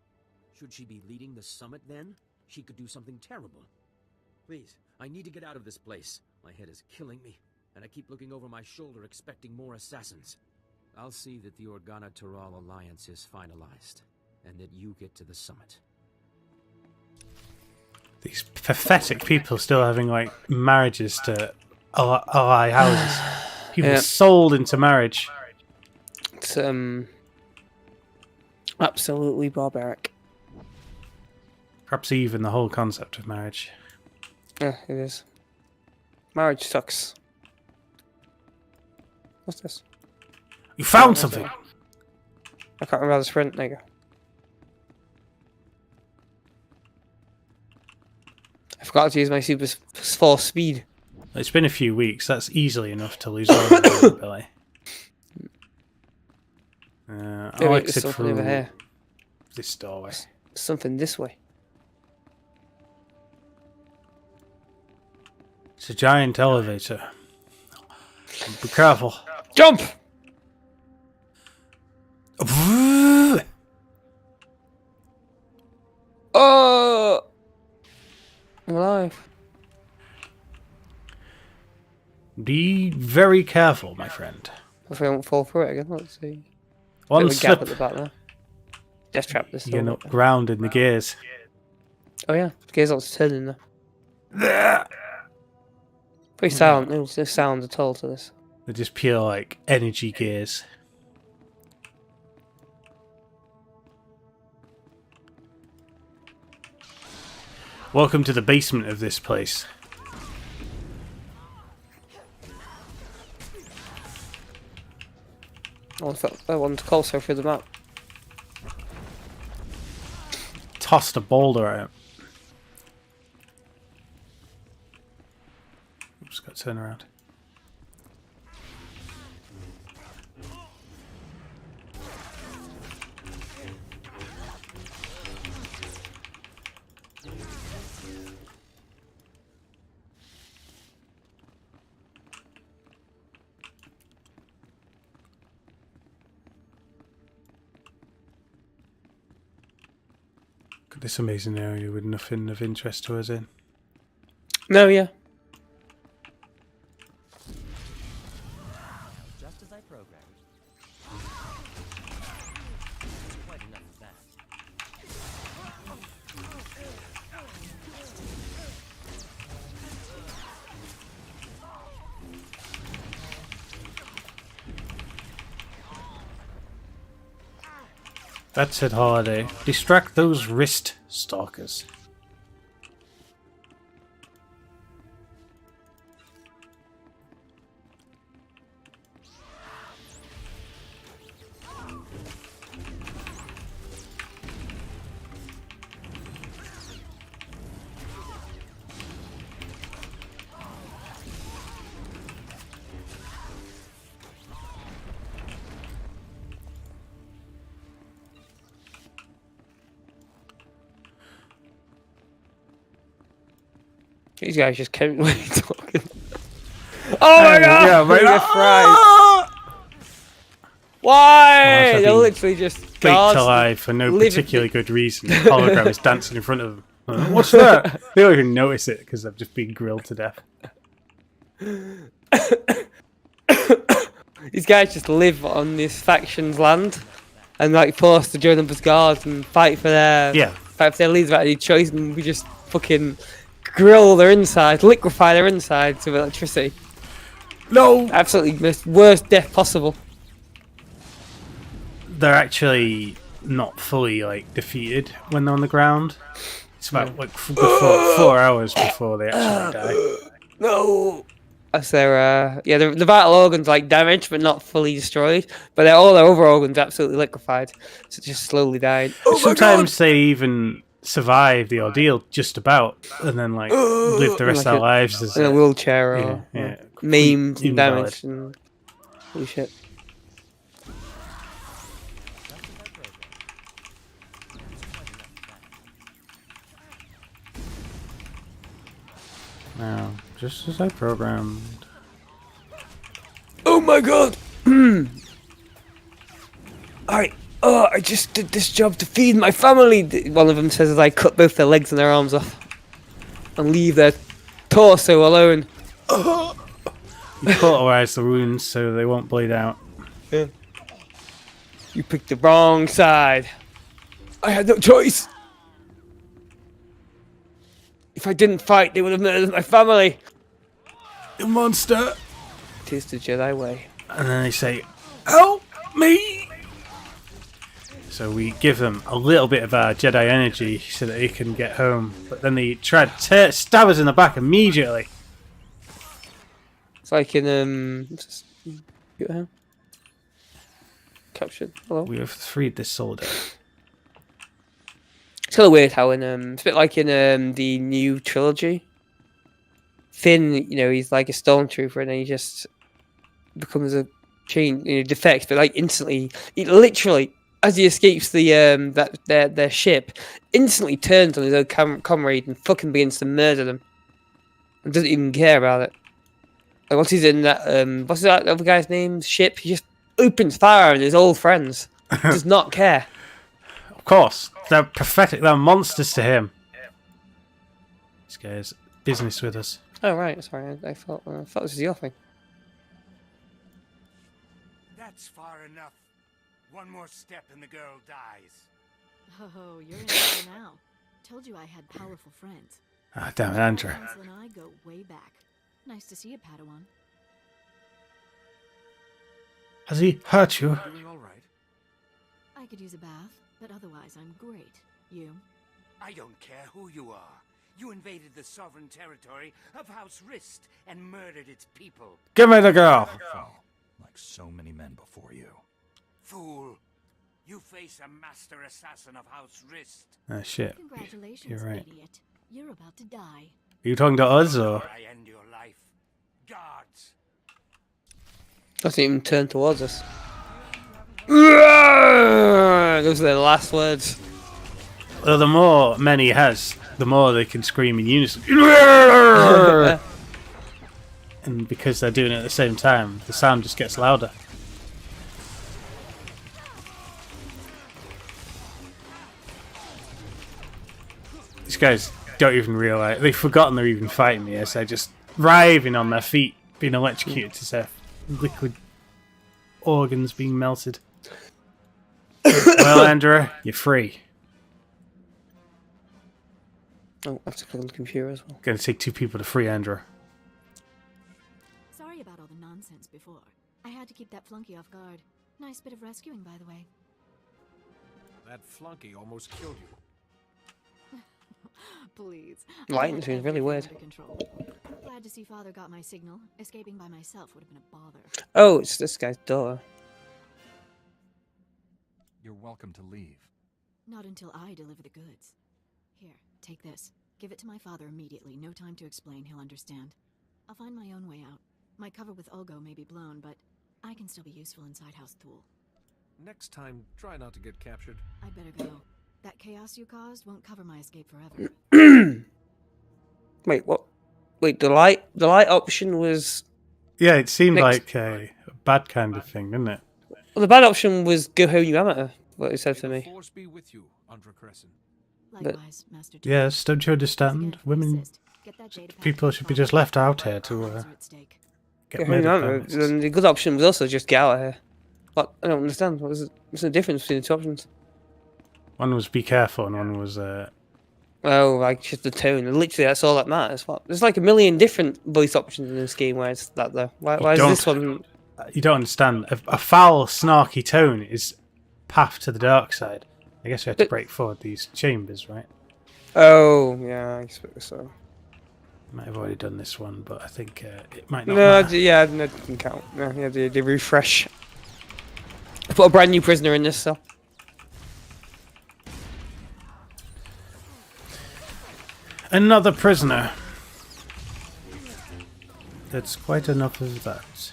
Should she be leading the summit then? She could do something terrible. Please, I need to get out of this place. My head is killing me, and I keep looking over my shoulder expecting more assassins. I'll see that the Organa Tyrol alliance is finalized, and that you get to the summit. These pathetic people still having like marriages to ally houses. People sold into marriage. It's absolutely barbaric. Perhaps even the whole concept of marriage. Yeah, it is. Marriage sucks. What's this? You found something! I can't remember the sprint, there you go. I forgot to use my super force speed. It's been a few weeks, that's easily enough to lose all the ability. I'll exit through over here. This doorway. Something this way. It's a giant elevator. Be careful. Jump! Oh! I'm alive. Be very careful, my friend. Hopefully I won't fall through it again. Let's see. One Bit of a gap slip. at the back there. Death trap this You're time. not grounded in the gears. Oh yeah, the gears are turning there. Pretty silent. No sounds at all to this. They're just pure, like, energy gears. Welcome to the basement of this place. I want closer through the map. Tossed a boulder at him. Oops, got to turn around. This amazing area with nothing of interest to us in. No, yeah. Just as I programmed. Quite enough of that. That said Holiday. Distract those wrist stalkers. These guys just kept talking. Oh my god! Yeah, mate. Why? They're literally just baked guards alive for no living- particularly good reason. The hologram is dancing in front of them. What's that? They don't even notice it because they've just been grilled to death. These guys just live on this faction's land and like forced to join up as guards and fight for their leaders without any choice, and we just fucking grill their insides, liquefy their insides with electricity. No! Absolutely the worst death possible. They're actually not fully like defeated when they're on the ground. It's about like before, 4 hours before they actually die. No! As their the vital organs like damaged but not fully destroyed, but all their other organs absolutely liquefied, so just slowly died. Sometimes they even survive the ordeal just about, and then like live the rest of their lives as in a wheelchair or maimed and damaged and holy shit. Now, just as I programmed. Oh my god! I just did this job to feed my family. One of them says as I cut both their legs and their arms off and leave their torso alone. You cauterize the wounds so they won't bleed out. Yeah. You picked the wrong side. I had no choice. If I didn't fight, they would have murdered my family. You monster! It is the Jedi way. And then they say, "Help me!" So we give them a little bit of our Jedi energy so that they can get home. But then they try to stab us in the back immediately. It's like in captured. Hello. We have freed this soldier. It's kind of weird how it's a bit like in the new trilogy. Finn, he's like a stormtrooper, and then he just becomes a defect, but like instantly, he literally, as he escapes the their ship, instantly turns on his own comrade and fucking begins to murder them, and doesn't even care about it. Like once he's in that what's that other guy's name? Ship, he just opens fire on his old friends. Does not care. Of course, they're pathetic. They're monsters to him. This guy's business with us. Oh right, sorry. I thought this was your thing. That's far enough. One more step and the girl dies. Oh, you're in trouble now. Told you I had powerful friends. Ah, damn it, Andrew. Hansel and I go way back. Nice to see you, Padawan. Has he hurt you? Doing all right. I could use a bath, but otherwise I'm great. You? I don't care who you are. You invaded the sovereign territory of House Rist and murdered its people. Give me the girl! Like so many men before you. Fool. You face a master assassin of House Rist. Ah, shit. Congratulations, You're right. idiot. You're about to die. Are you talking to us, or? I end your life. Guards. Doesn't even turn towards us. Those are the last words. Well, the more men he has, the more they can scream in unison. And because they're doing it at the same time, the sound just gets louder. These guys don't even realise, they've forgotten they're even fighting me as they're just writhing on their feet, being electrocuted to their liquid organs being melted. Well, Andrew, you're free. Oh, I have to click on the computer as well. Gonna take 2 people to free Andrew. Sorry about all the nonsense before. I had to keep that flunky off guard. Nice bit of rescuing, by the way. That flunky almost killed you. Please. Lighting seems really weird. Glad to see Father got my signal. Escaping by myself would have been a bother. Oh, it's this guy's daughter. You're welcome to leave. Not until I deliver the goods. Here, take this. Give it to my father immediately. No time to explain. He'll understand. I'll find my own way out. My cover with Olgo may be blown, but I can still be useful inside House Thule. Next time, try not to get captured. I'd better go. That chaos you caused won't cover my escape forever. Wait, what? Wait, the light option was... Yeah, it seemed like a bad kind of thing, didn't it? Well, the bad option was go home, you amateur. What it said for me. Force be with you, Andra Crescent. Likewise, Master. Yes, don't you understand? Women, people should be just left out here to get made of. Then the good option was also just get out of here. What? I don't understand. What's the difference between the two options? One was be careful, and one was. Oh, like just the tone. Literally, that's all that matters. What? There's like a million different voice options in this game. Where it's that though? Why is this one? You don't understand. A foul, snarky tone is path to the dark side. I guess we have to break forward these chambers, right? Oh, yeah, I suppose so. Might have already done this one, but I think it might not. No, yeah, no, it doesn't count. No, yeah, they refresh. I put a brand new prisoner in this cell. Another prisoner. That's quite enough of that.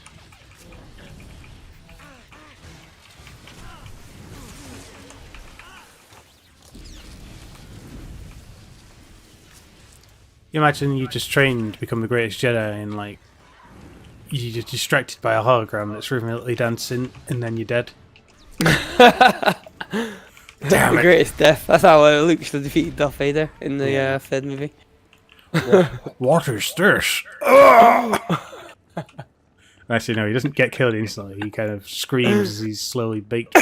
You imagine you just trained to become the greatest Jedi and like you're just distracted by a hologram that's rhythmically dancing and then you're dead. Damn the greatest death. That's how Luke should have defeated Darth Vader in the third movie. What is this? Actually, no, he doesn't get killed instantly. He kind of screams as he's slowly baked.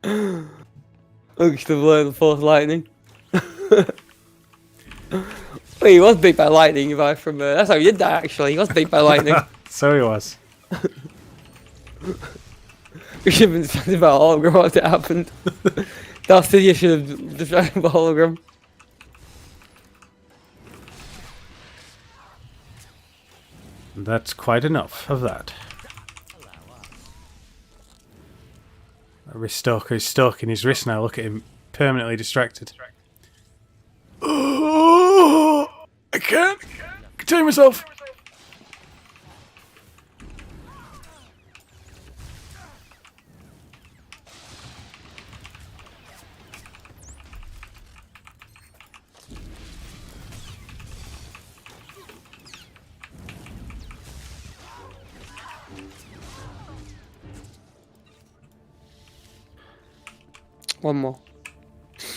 Luke should have learned the Force lightning. Well, he was beat by lightning. From that's how he did that. Actually, he was beat by lightning. So he was. We should have been distracted by a hologram once it happened. Darth Sidious should have distracted by a hologram. That's quite enough of that. A wrist stalker is stalking his wrist now. Look at him, permanently distracted. Oh, I can't contain myself. One more.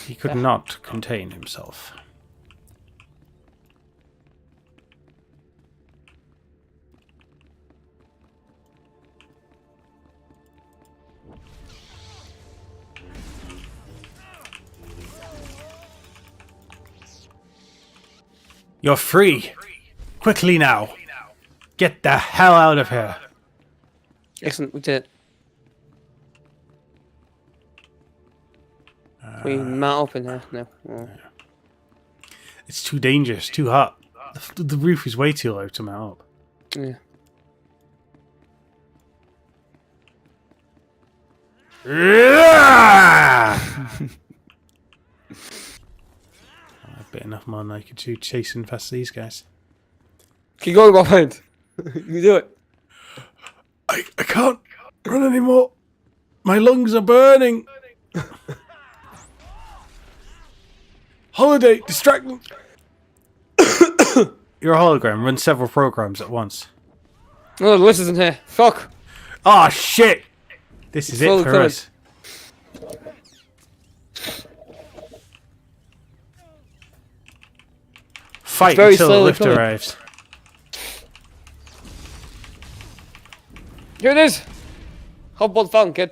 He could not contain himself. You're free. Quickly now. Get the hell out of here. Excellent, we did. We mount up in here? No. Oh. It's too dangerous, too hot. The roof is way too low to mount up. Yeah. I've bit enough more than I could chew chasing past these guys. Keep going, my friend. You do it. I can't run anymore. My lungs are burning. Holiday, distract them. You're a hologram. Run several programs at once. Oh, the list isn't here. Fuck. Oh shit! This is it for us. Fight until the lift arrives. Here it is. Hop on phone, kid.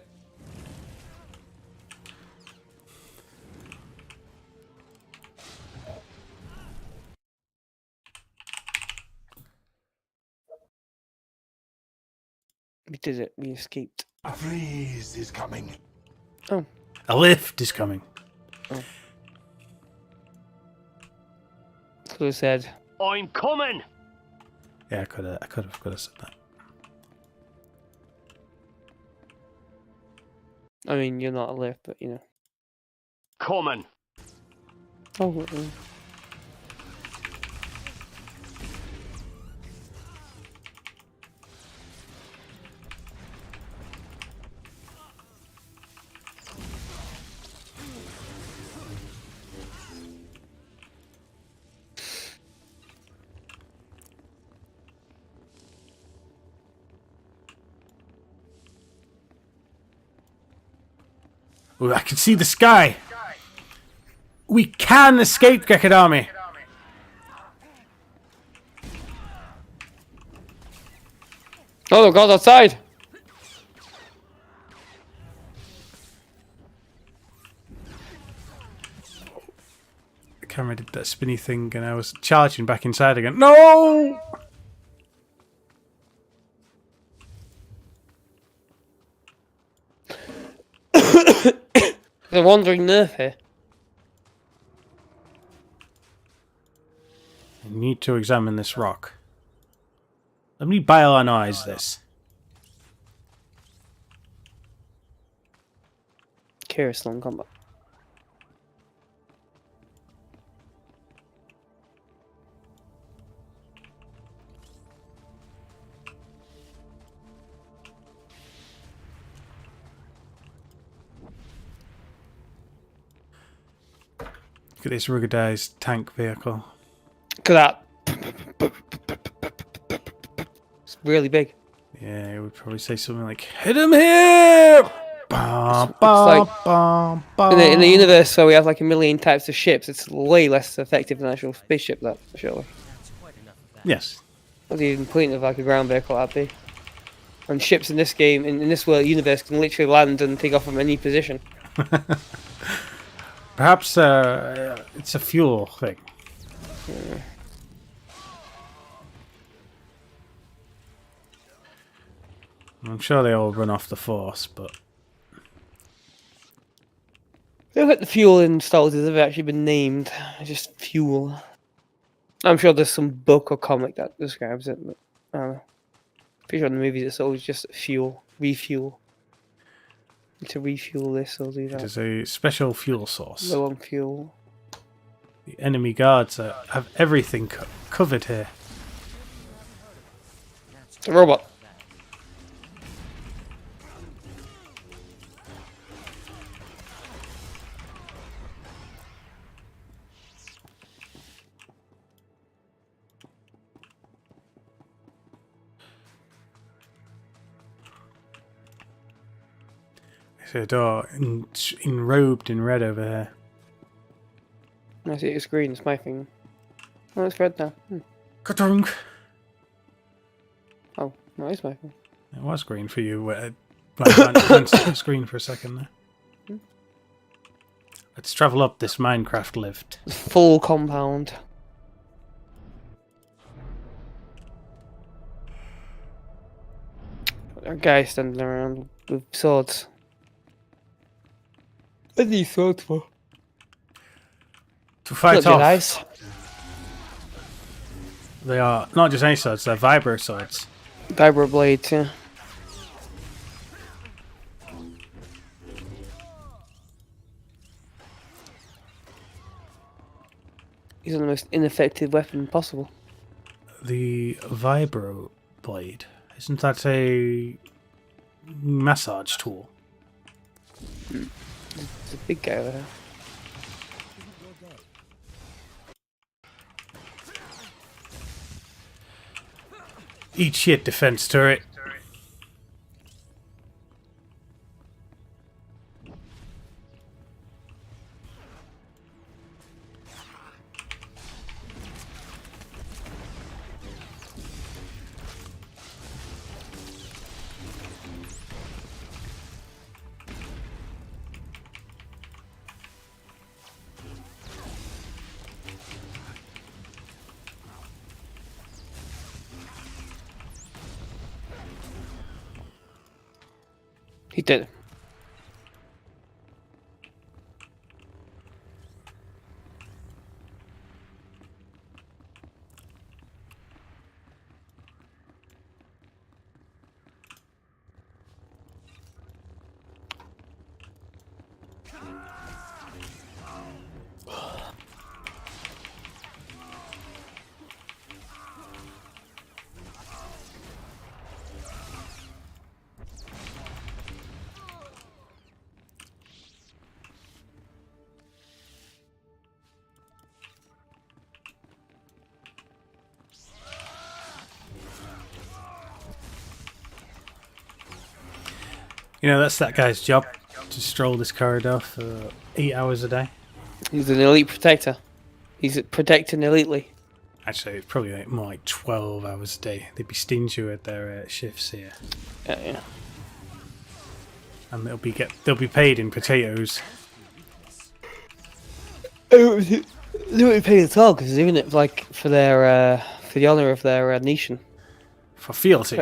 We did it. We escaped. A freeze is coming. Oh. A lift is coming. Oh. Could have said, I'm coming. Yeah, I could have said that. I mean, you're not a lift, but you know. Coming. Oh. Ooh, I can see the sky. We can escape Gekadami. Oh, God, outside. The camera did that spinny thing and I was charging back inside again. No! The wandering nerf here. I need to examine this rock. Let me bioanalyze this. Curious long combat. Look at this ruggedized tank vehicle. Look at that. It's really big. Yeah, it would probably say something like, "Hit him here!" Bum, bum, bum, bum. In the universe where we have like a million types of ships, it's way less effective than an actual spaceship, that, surely. Yes. What do you even point of like a ground vehicle that'd be? And ships in this game, in this world universe, can literally land and take off from any position. Perhaps it's a fuel thing. Yeah. I'm sure they all run off the force, but... Look at the fuel in Star Wars, have actually been named. It's just fuel. I'm sure there's some book or comic that describes it, but I don't know. Pretty sure in the movies it's always just fuel, refuel. To refuel this or do that. It is a special fuel source. Low on fuel. The enemy guards have everything covered here. It's a robot. A door enrobed in red over here. I see it's green, it's my thing. Oh, it's red now. Ka-dunk. Oh, no, it's my thing. It was green for you. I glanced at the screen for a second there. Let's travel up this Minecraft lift. Full compound. A guy standing around with swords. What are these swords for? To fight off. Guys. They are not just any swords, they're vibro swords. Vibro blades, yeah. He's the most ineffective weapon possible. The vibro blade. Isn't that a massage tool? There's a big guy over there. Eat shit, defense turret. He did. You know, that's that guy's job, to stroll this corridor for 8 hours a day. He's an elite protector. He's protecting elitely. Actually, it's probably more like 12 hours a day. They'd be stingy with their shifts here. Yeah. And they'll be paid in potatoes. They won't be paid at all because they're doing it like for their for the honor of their nation. For fealty.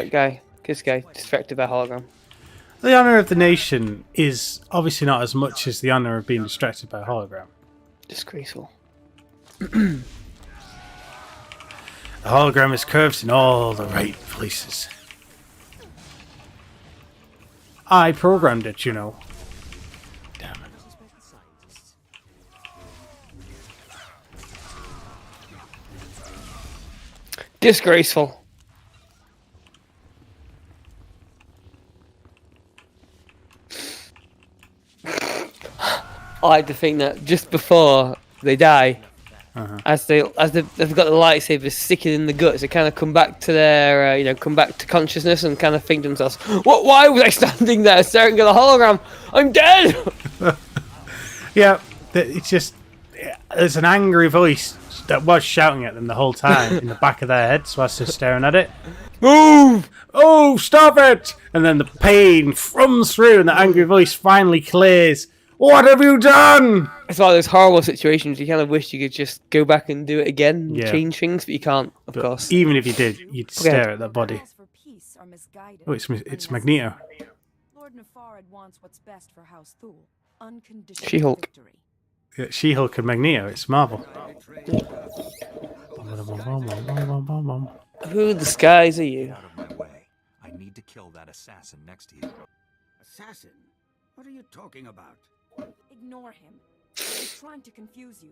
This guy distracted by hologram. The honour of the nation is obviously not as much as the honour of being distracted by a hologram. Disgraceful. The hologram is curved in all the right places. I programmed it, you know. Damn it. Disgraceful. I like to think that just before they die, as they've got the lightsabers sticking in the guts, they kind of come back to their come back to consciousness and kind of think to themselves, "What? Why was I standing there staring at the hologram? I'm dead." Yeah, it's just there's an angry voice that was shouting at them the whole time in the back of their heads whilst they're staring at it. Move! Oh, stop it! And then the pain thrums through, and the angry voice finally clears. What have you done? It's like those horrible situations you kind of wish you could just go back and do it again and change things, but you can't, of course. Even if you did, you'd stare at that body. Oh, it's Magneto. Lord Nefarid wants what's best for House Thule. She-Hulk. Yeah, She-Hulk and Magneto, it's Marvel. Who the skies are you? Out of my way. I need to kill that assassin next to you. Assassin? What are you talking about? Ignore him. He's trying to confuse you.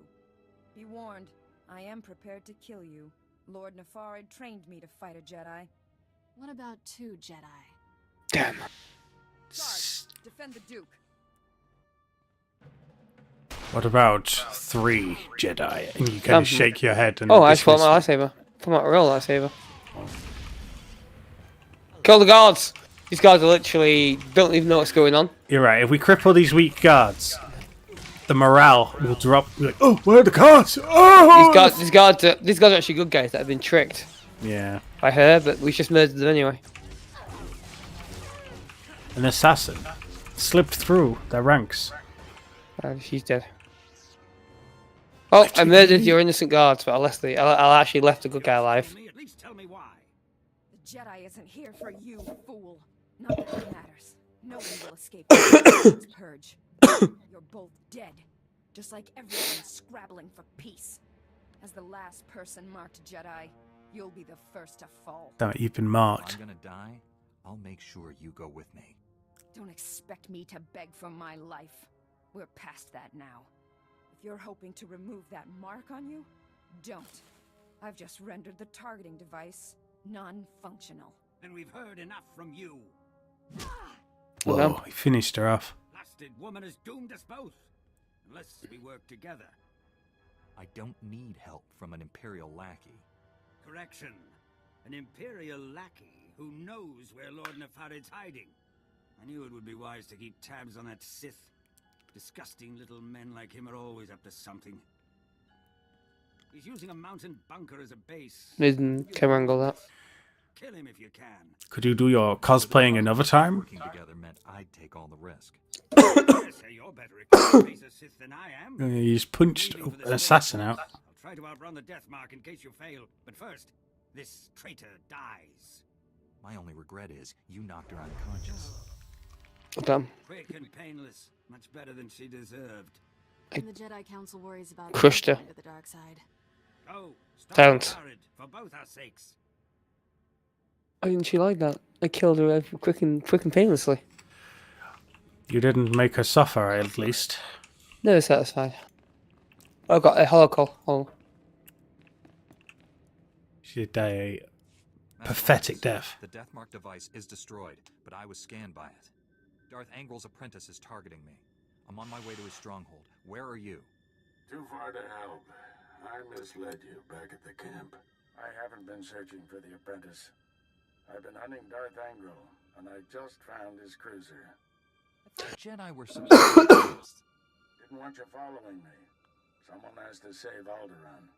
Be warned, I am prepared to kill you. Lord Nefarid trained me to fight a Jedi. What about 2 Jedi? Damn. Guards, defend the Duke. What about 3 Jedi? And you kind of shake your head. And I just pulled my lightsaber. Pull out a real lightsaber. Kill the guards! These guards are literally don't even know what's going on. You're right. If we cripple these weak guards, the morale will drop. Like, oh, where are the guards? Oh! These guards are actually good guys that have been tricked. Yeah. By her, but we just murdered them anyway. An assassin slipped through their ranks. She's dead. Oh, I murdered your innocent guards, but I actually left the good guy alive. At least tell me why. The Jedi isn't here for you, fool. Not that it matters. No one will escape this purge. You're both dead, just like everyone scrabbling for peace. As the last person marked Jedi, you'll be the first to fall. Damn it, you've been marked. If I'm gonna die, I'll make sure you go with me. Don't expect me to beg for my life. We're past that now. If you're hoping to remove that mark on you, Don't. I've just rendered the targeting device non-functional. And we've heard enough from you. Whoa, he finished her off. Blasted woman has doomed us both. Unless we work together. I don't need help from an Imperial lackey. Correction. An Imperial lackey who knows where Lord Nefarid's hiding. I knew it would be wise to keep tabs on that Sith. Disgusting little men like him are always up to something. He's using a mountain bunker as a base. Didn't wrangle that. Kill him if you can. Could you do your cosplaying another time? Working together meant I'd take all the risk. You're better equipped to face a Sith than I am. He just punched an assassin out. I'll try to outrun the death mark in case you fail. But first, this traitor dies. My only regret is you knocked her unconscious. Damn. Quick and painless. Much better than she deserved. And the Jedi Council worries about Crushed her. to the dark side. Oh, stop Don't. Nefarid, for both our sakes. Why didn't she like that? I killed her quick and painlessly. You didn't make her suffer, at least. Never satisfied. I got a holocall. Oh. She did die a pathetic death. The death mark device is destroyed, but I was scanned by it. Darth Angrel's apprentice is targeting me. I'm on my way to his stronghold. Where are you? Too far to help. I misled you back at the camp. I haven't been searching for the apprentice. I've been hunting Darth Angrel, and I just found his cruiser. I thought Jedi were supposed to be honest. Didn't want you following me. Someone has to save Alderaan.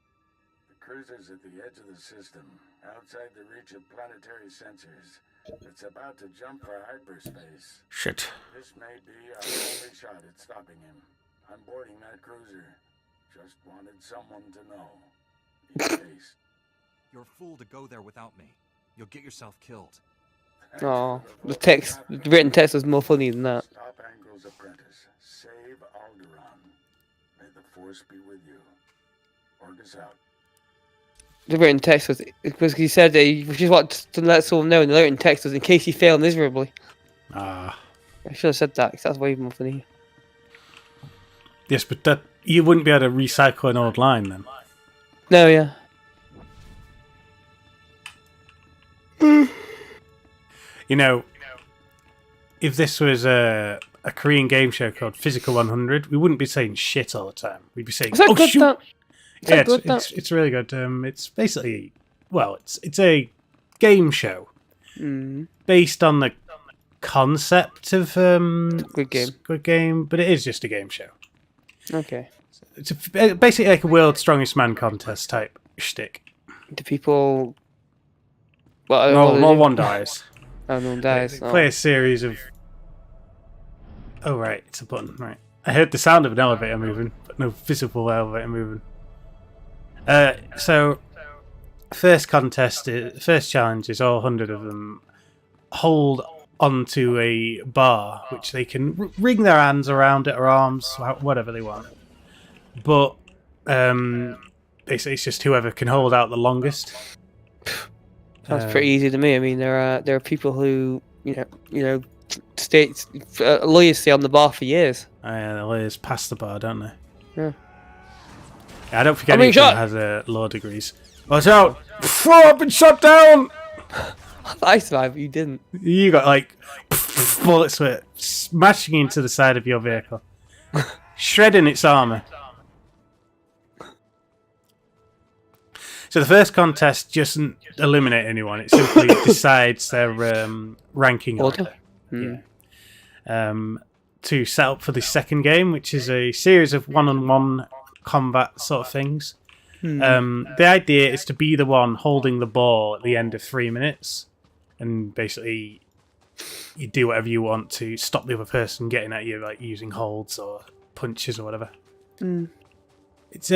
The cruiser's at the edge of the system, outside the reach of planetary sensors. It's about to jump for hyperspace. Shit. This may be our only shot at stopping him. I'm boarding that cruiser. Just wanted someone to know. In case. You're a fool to go there without me. You'll get yourself killed. Oh, the written text was more funny than that. Stop Angrel's apprentice. Save Alderaan. May the Force be with you. Orgus out. The written text was because he said that he just wanted to let someone know, and the written text was in case he failed miserably. Ah. I should have said that because that's way more funny. Yes, but that you wouldn't be able to recycle an old line then. No, yeah. You know, if this was a Korean game show called Physical 100, we wouldn't be saying shit all the time. We'd be saying, "Oh shoot!" Yeah, it's really good. It's basically, well, it's a game show based on the concept of Squid Game, but it is just a game show. Okay. It's basically like a World's Strongest Man contest type shtick. Do people? Well, no one dies. Oh, no one dies. They play a series of. Oh right, it's a button. Right, I heard the sound of an elevator moving, but no visible elevator moving. So, first challenge is all 100 of them hold onto a bar, which they can wring their hands around it or arms, whatever they want. But basically, it's just whoever can hold out the longest. Sounds pretty easy to me. I mean, there are people who lawyers stay on the bar for years. Oh, yeah, the lawyers pass the bar, don't they? Yeah. I don't think any of them has law degrees. Watch out! I've been shot down! I survived, but you didn't. You got like bullets were smashing into the side of your vehicle, shredding its armor. So the first contest doesn't eliminate anyone; it simply decides their ranking order. Yeah. To set up for the second game, which is a series of one-on-one combat sort of things. The idea is to be the one holding the ball at the end of 3 minutes, and basically you do whatever you want to stop the other person getting at you, like using holds or punches or whatever. It's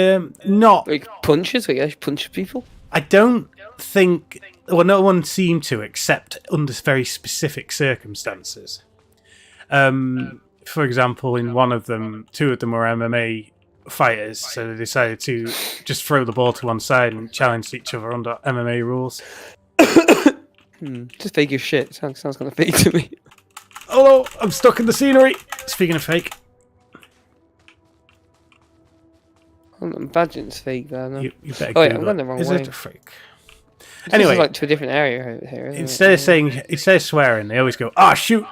not like punches. Like I punch people. I don't think. Well, no one seemed to, except under very specific circumstances. For example, in one of them, 2 of them were MMA fighters, so they decided to just throw the ball to one side and challenge each other under MMA rules. Just fake your shit. Sounds kind of fake to me. Hello, I'm stuck in the scenery. Speaking of fake. I'm imagining it's fake there. No. You better Oh yeah, Google I'm going the wrong Is way. it a freak? This Anyway, is like to a different area over here. Isn't instead of swearing, they always go, "Ah, shoot!"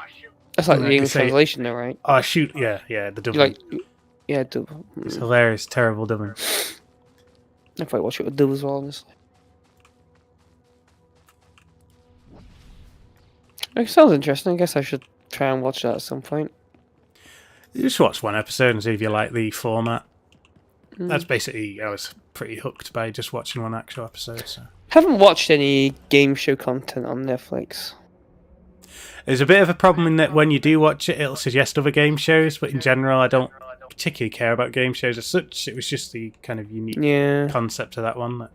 That's like And the they English say, translation, though, right? "Ah, shoot!" Yeah, the You dubbing. like, yeah, dub. It's hilarious, terrible dubbing. I probably watch it with dub as well, honestly. It sounds interesting. I guess I should try and watch that at some point. You just watch one episode and see if you like the format. That's basically, I was pretty hooked by just watching one actual episode. So. Haven't watched any game show content on Netflix. There's a bit of a problem in that when you do watch it, it'll suggest other game shows, but in general, I don't particularly care about game shows as such. It was just the kind of unique concept of that one that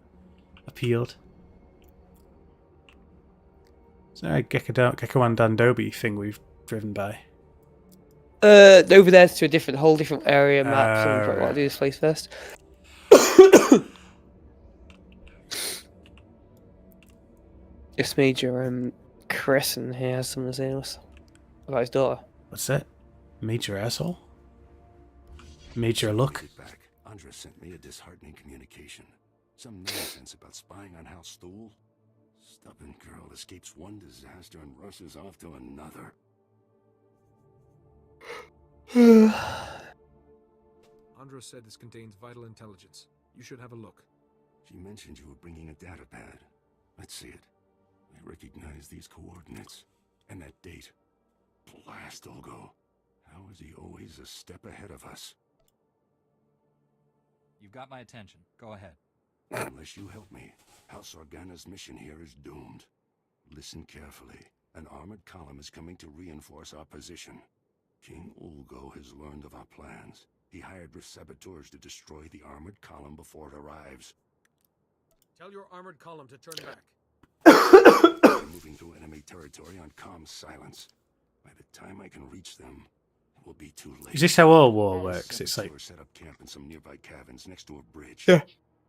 appealed. Is there a Gekuan Dandobi thing we've driven by? Over there to a whole different area map. So I'll Right. do this place first. This Major Crescent here has something to say to us about his daughter. What's that? Major asshole? Major look? Back. Andra sent me a disheartening communication. Some nonsense about spying on House Thule. Stubborn girl escapes one disaster and rushes off to another. Andra said this contains vital intelligence. You should have a look. She mentioned you were bringing a data pad. Let's see it. I recognize these coordinates. And that date. Blast, Olgo. How is he always a step ahead of us? You've got my attention. Go ahead. Unless you help me, House Organa's mission here is doomed. Listen carefully. An armored column is coming to reinforce our position. King Ulgo has learned of our plans. He hired saboteurs to destroy the armored column before it arrives. Tell your armored column to turn back. They're moving through enemy territory on calm silence. By the time I can reach them, it will be too late. Is this how all war works? It's like Set up camp in some nearby caverns next to a bridge. Yeah.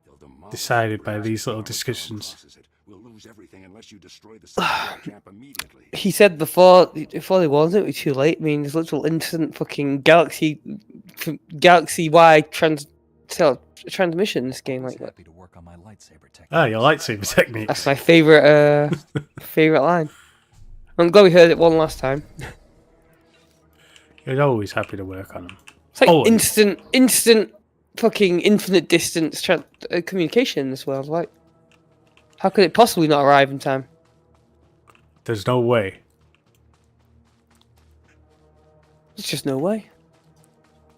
They'll demolish decided by the these little armored column discussions. crosses it. We'll lose everything unless you destroy the saboteur camp immediately. He said before they warned it was too late. I mean, there's literal instant fucking galaxy-wide transmission in this game like that. Ah, your lightsaber technique. That's my favorite favorite line. I'm glad we heard it one last time. You're always happy to work on them. It's like Always. instant, fucking infinite distance communication in this world. Like, how could it possibly not arrive in time? There's no way. There's just no way.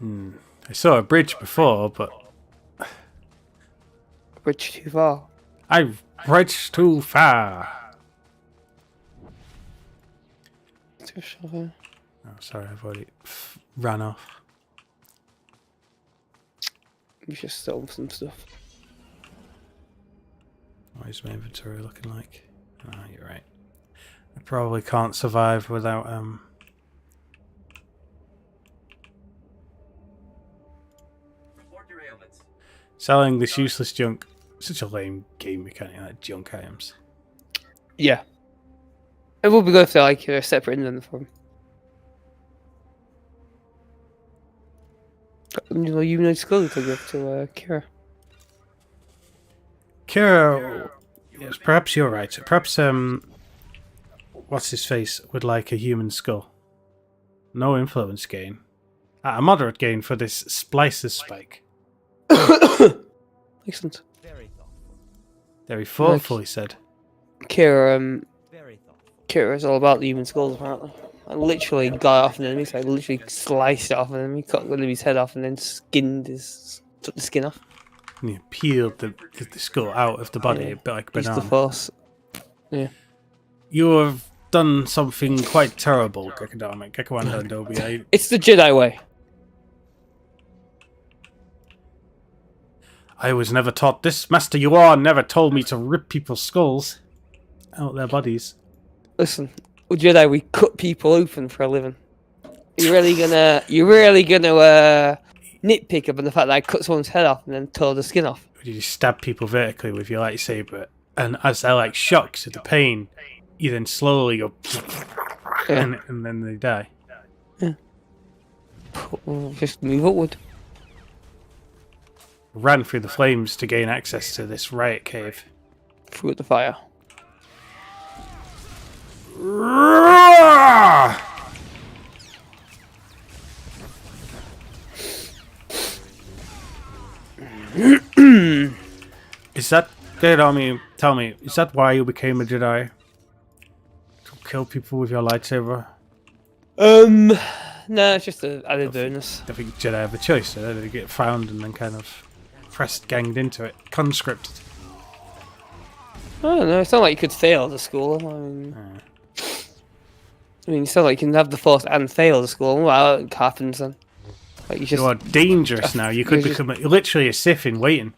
I saw a bridge before, but Bridge too far. I've bridged too far. Oh, sorry, I've already ran off. You just stole some stuff. What is my inventory looking like? Ah, you're right. I probably can't survive without Report your ailments. selling this useless junk. Such a lame game mechanic, like junk items. Yeah. It would be good if they're like a separate inland from. You know, you need skill to give to Kira. Kira, yes, perhaps you're right. Perhaps what's his face would like a human skull. No influence gain. A moderate gain for this splicer's spike. Excellent. Very thoughtful, he said. Kira, Kira is all about the human skulls, apparently. I literally got off an enemy, so I literally sliced it off an enemy, cut the enemy's head off, and then took the skin off. And you peeled the skull out of the body, Yeah. a bit like a Used the banana. force. Yeah. You have done something quite terrible, Gekuan Dandobi. It's the Jedi way. I was never taught this. Master Yuan never told me to rip people's skulls out their bodies. Listen, with Jedi, we cut people open for a living. You're really gonna nitpick about the fact that I cut someone's head off and then tore the skin off. You stab people vertically with your lightsaber, and as they're like shocked at the pain, you then slowly go, Yeah. and then they die. Just move upward. ran through the flames to gain access to this riot cave. Through the fire. Is that... Tell me, is that why you became a Jedi? To kill people with your lightsaber? No, it's just an added bonus. I think Jedi have a choice, so they get found and then kind of ganged into it. Conscripted. I don't know, it's not like you could fail the school. I mean, it's not like you can have the Force and fail the school. Well, it happens then. Like You are dangerous now. You could become literally a Sith in waiting.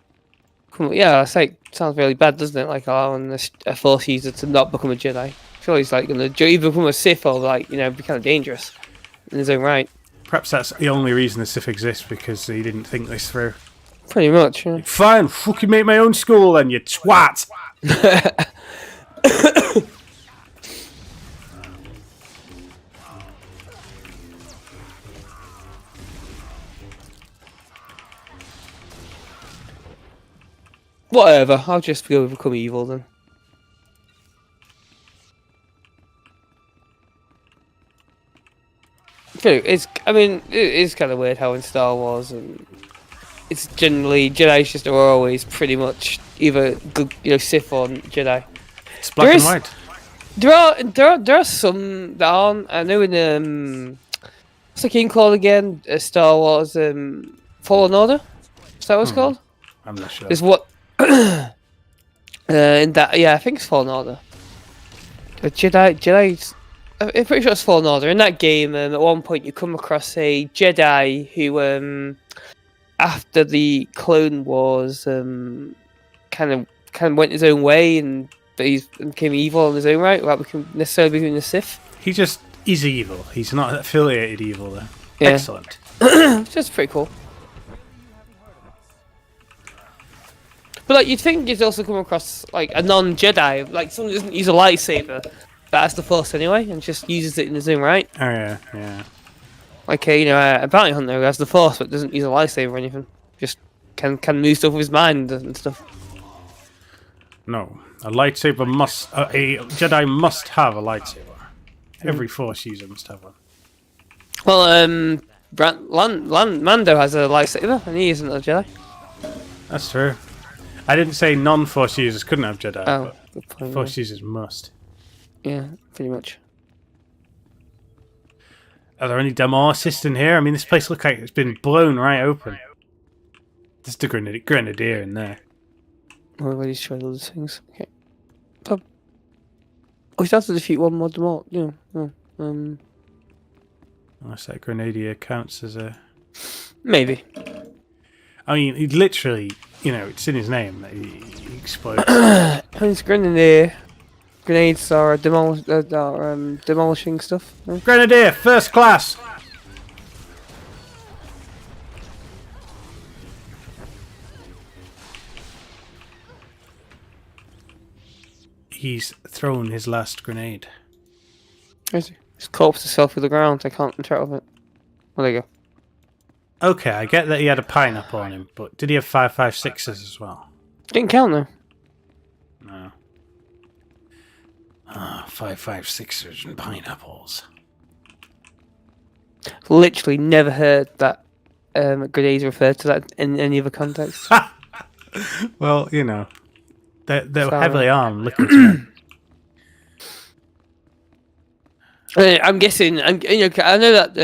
Yeah, it's like, sounds really bad, doesn't it? Like allowing a Force user to not become a Jedi. I feel he's like going to either become a Sith or like, you know, be kind of dangerous in his own right. Perhaps that's the only reason the Sith exists, because he didn't think this through. Pretty much, yeah. Fine, fucking make my own school then, you twat! Whatever, I'll just go become evil then. I mean, it is kind of weird how in Star Wars, and it's generally Jedi's just are always pretty much either good, you know, Sith or Jedi. It's black and white. There are some that aren't. I know in what's the game called again? Star Wars Fallen Order. Is that what it's called? I'm not sure. Is what in that, yeah, I think it's Fallen Order. The Jedi's. I'm pretty sure it's Fallen Order. In that game, at one point you come across a Jedi who, after the Clone Wars, kind of went his own way and became evil in his own right, without necessarily becoming a Sith. He's evil. He's not affiliated evil though. Yeah. Excellent. Just pretty cool. But like, you'd think you'd also come across like a non-Jedi, like someone who doesn't use a lightsaber, that has the Force anyway, and just uses it in his own right. Oh yeah, yeah. Like a bounty hunter who has the Force but doesn't use a lightsaber or anything. Just can move stuff with his mind and stuff. No, a lightsaber must. A Jedi must have a lightsaber. Every Force user must have one. Well, Mando has a lightsaber, and he isn't a Jedi. That's true. I didn't say non-Force users couldn't have Jedi, Oh, but good point, Force users must. Yeah, pretty much. Are there any demolished in here? I mean, this place looks like it's been blown right open. There's the grenadier in there. Already tried all those things. Okay. Oh, we have to defeat one more demol. Yeah. Unless that grenadier counts as a... Maybe. I mean, he literally, you know, it's in his name that he explodes. His grenadier. Grenades are demolishing stuff. No? Grenadier, first class! He's thrown his last grenade. Where's he? His corpse is fell through the ground. I can't interact with it. Well, there you go. Okay, I get that he had a pineapple on him, but did he have 5.56s as well? Didn't count though. No. 5.56s and pineapples. Literally never heard that grenades referred to that in any other context. Well, you know, they're Sorry. heavily armed liquids. I'm guessing. I know that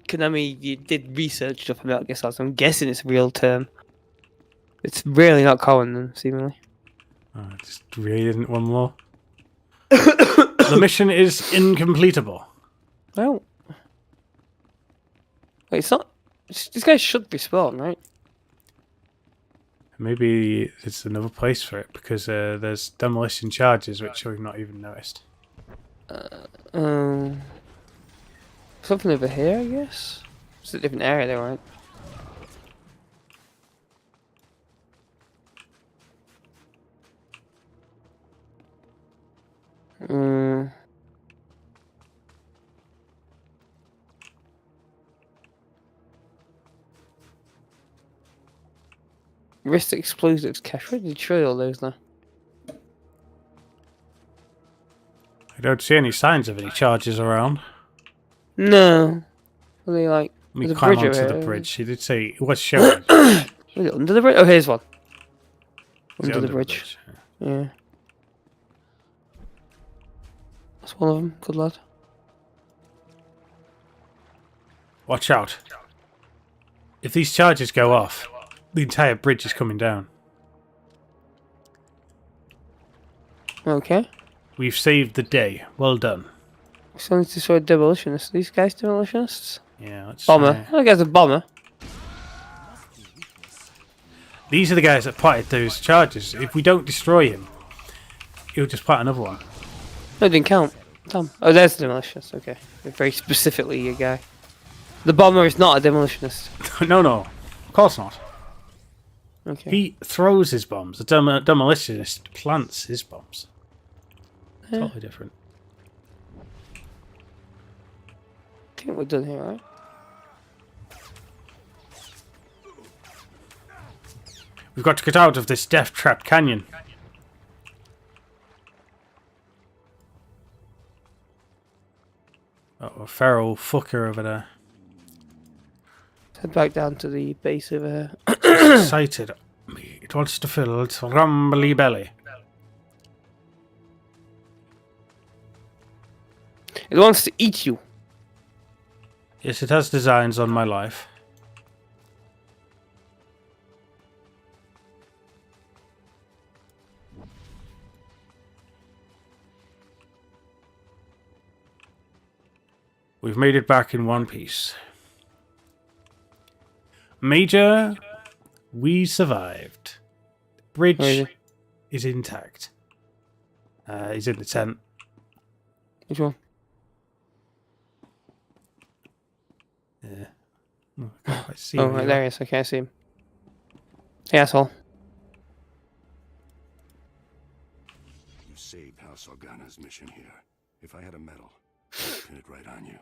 Konami you did research stuff about Metal Gear Solid. So I'm guessing it's a real term. It's really not common, then, seemingly. Oh, I just really didn't one more. The mission is incompletable. Well, wait, it's not. These guys should be spawned, right? Maybe it's another place for it because there's demolition charges which we've not even noticed. Something over here, I guess. It's a different area, though, right? Wrist explosives cache. Where did you trade all those now? I don't see any signs of any charges around. No. Are they like... Let me there's a climb bridge over onto the here. bridge. He did say it was showing. Is it under the bridge? Oh, here's one. Is it Under the bridge. Yeah. That's one of them. Good lad. Watch out. If these charges go off, the entire bridge is coming down. Okay. We've saved the day. Well done. So need to destroy demolitionists. These guys demolitionists? Yeah, let's Bomber. try. I guess a bomber. These are the guys that planted those charges. If we don't destroy him, he'll just plant another one. No, it didn't count. Damn. Oh, there's the demolitionist. Okay. Very specifically your guy. The bomber is not a demolitionist. No, of course not. Okay. He throws his bombs. The demolitionist plants his bombs. Yeah. Totally different. I think we're done here, right? We've got to get out of this death-trapped canyon. Oh, a feral fucker over there. Head back down to the base of Excited. It wants to fill its rumbly belly. It wants to eat you. Yes, it has designs on my life. We've made it back in one piece. Major, we survived. The bridge is intact. He's in the tent. Which one? Yeah. Oh, I can't quite see Oh, him right, here. there he is. Okay, I see him. Hey, asshole. You saved House Organa's mission here. If I had a medal, I'd pin it right on you.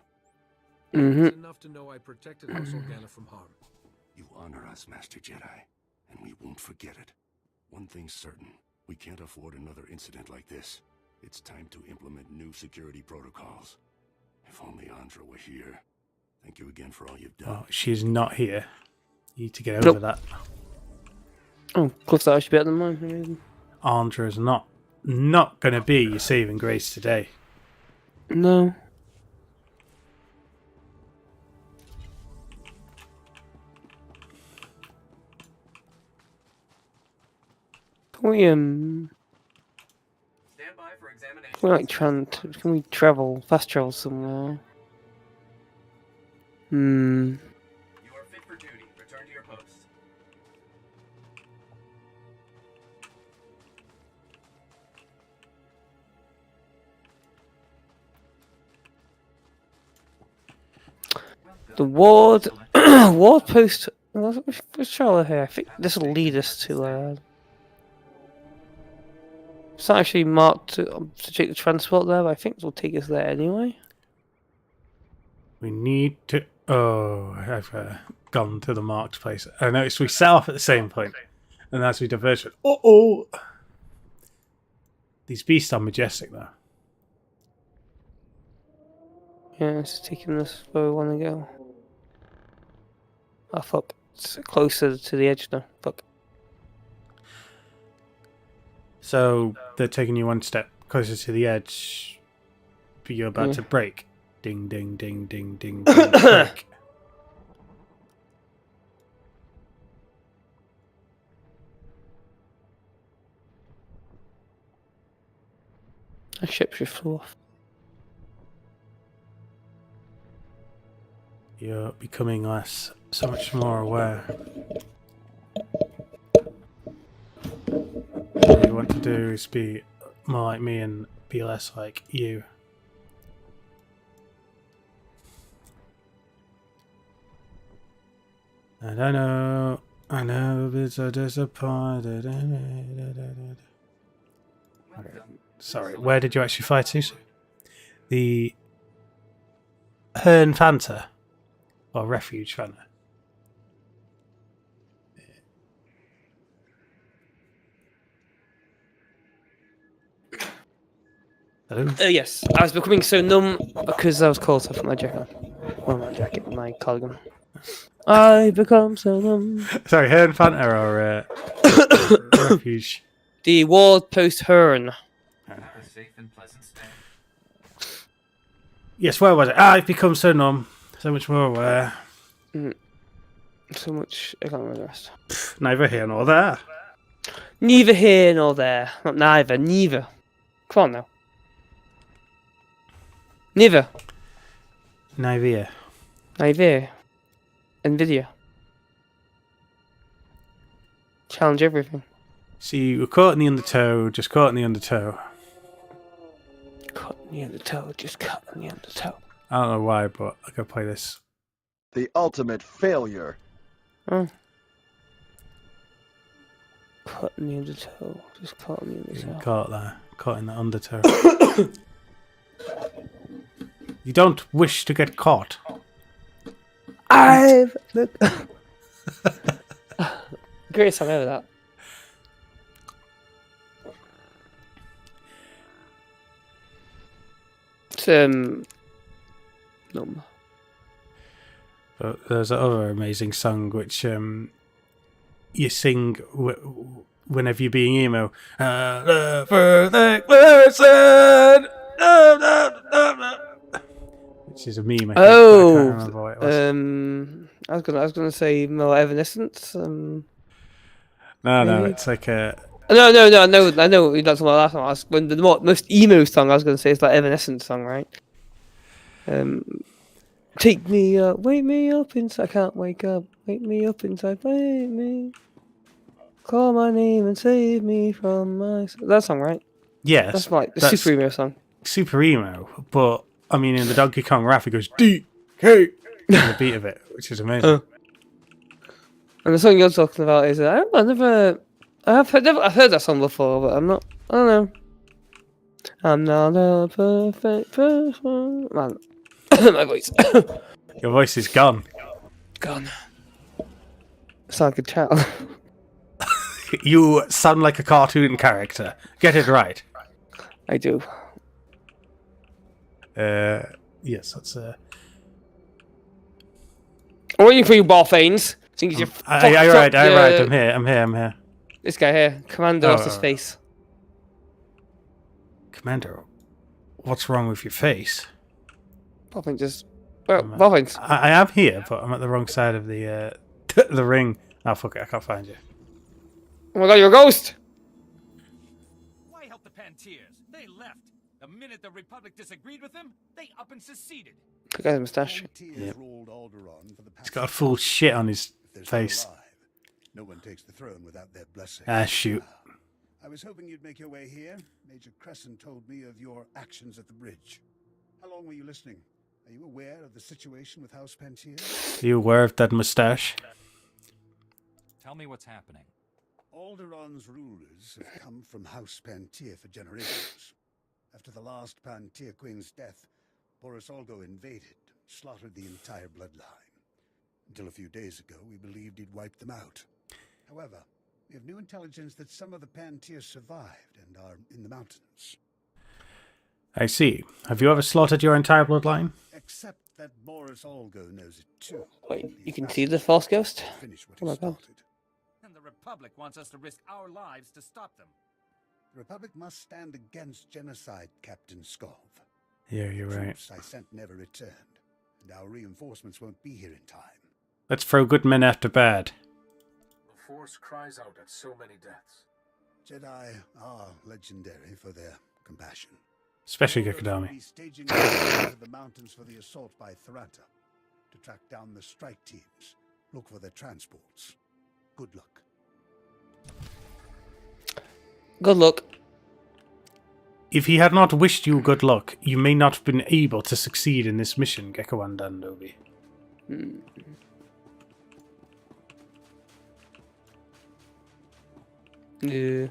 It's enough to know I protected House Organa from harm. You honor us, Master Jedi, and we won't forget it. One thing's certain, we can't afford another incident like this. It's time to implement new security protocols. If only Andra were here. Thank you again for all you've done. Oh, she's not here. You need to get over that. Oh, close that. I should be better than mine for some reason. Andra is not going to be your saving grace today. No. Can we Stand by for examination. can we fast travel somewhere? You are fit for duty. Return to your post. The ward ward post. Let's travel here. I think this will lead us to. It's not actually marked to take the transport there, but I think it will take us there anyway. We need to... Oh, I've gone to the marked place. I noticed we set off at the same point. And as we diverged... Uh-oh! These beasts are majestic, though. Yeah, it's taking us where we want to go. Oh, fuck. It's closer to the edge now. Fuck. So, they're taking you one step closer to the edge, but you're about to break. Ding, ding, ding, ding, ding, ding, break. A ship just flew off. You're becoming so much more aware. What you want to do is be more like me and be less like you. And I know it's so disappointed. Okay. Sorry, where did you actually fly to? The Herne Fanta? Or Refuge Fanta? Hello? Yes, I was becoming so numb because I was cold, so I put my jacket on. Well, my jacket, my cardigan. I become so numb. Sorry, Herne Fanta or Refuge? The ward post Herne. Have a safe and pleasant stay. Yes, where was it? I've become so numb. So much more aware. So much. I can't remember the rest. Neither here nor there. Neither here nor there. Not neither. Neither. Come on now. Neither. Neither. Neither. Nvidia. Challenge everything. See, we're caught in the undertow, just caught in the undertow. Caught in the undertow, just caught in the undertow. I don't know why, but I gotta play this. The ultimate failure. Oh. Caught in the undertow, just caught in the undertow. Caught there, caught in the undertow. You don't wish to get caught. I've great song over that. It's numb. But there's another amazing song which you sing whenever you're being emo. Which is a meme. I think, Oh, but I can't remember what it was. I was gonna say more Evanescence. No, it's like a. No, I know what you're talking about. Last one. When the most emo song I was gonna say is like Evanescence song, right? Take me up, wake me up inside. I can't wake up, wake me up inside, wake me. Call my name and save me from my. That song, right? Yes, that's like the super emo song. Super emo, but I mean, in the Donkey Kong rap, it goes D-K the beat of it, which is amazing. And the song you're talking about is I've heard that song before, but I don't know. I'm not a perfect person. Man, my voice. Your voice is gone. Gone. Sound like a child. You sound like a cartoon character. Get it right. I do. Yes, that's I'm waiting for you, Barfanes. You're right. I'm here. This guy here, Commander, what's his face? Commander, what's wrong with your face? Barfanes just. Well, Barfanes. I am here, but I'm at the wrong side of the the ring. Oh fuck it, I can't find you. Oh my god, you're a ghost! Why help the Pantiers? They left. The minute the Republic disagreed with them, they up and seceded. The guy's mustache. Yep. He's got a full shit on his face. No one takes the throne without their blessing. Ah, shoot. I was hoping you'd make your way here. Major Crescent told me of your actions at the bridge. How long were you listening? Are you aware of the situation with House Pantier? Are you aware of that mustache? Tell me what's happening. Alderaa's rulers have come from House Pantier for generations. After the last Pantier Queen's death, Boris Olgo invaded, slaughtered the entire bloodline. Until a few days ago, we believed he'd wiped them out. However, we have new intelligence that some of the Pantiers survived and are in the mountains. I see. Have you ever slaughtered your entire bloodline? Except that Boris Olgo knows it too. Wait, you can see the false ghost? Oh my god. And the Republic wants us to risk our lives to stop them. The Republic must stand against genocide, Captain Skolv. Yeah, you're right. Troops I sent never returned, and our reinforcements won't be here in time. Let's throw good men after bad. The Force cries out at so many deaths. Jedi are legendary for their compassion. Especially We'll Gekadami. be staging into the mountains for the assault by Tharanta. To track down the strike teams, look for their transports. Good luck. Good luck. If he had not wished you good luck, you may not have been able to succeed in this mission, Gekawan Dandobi. Yeah.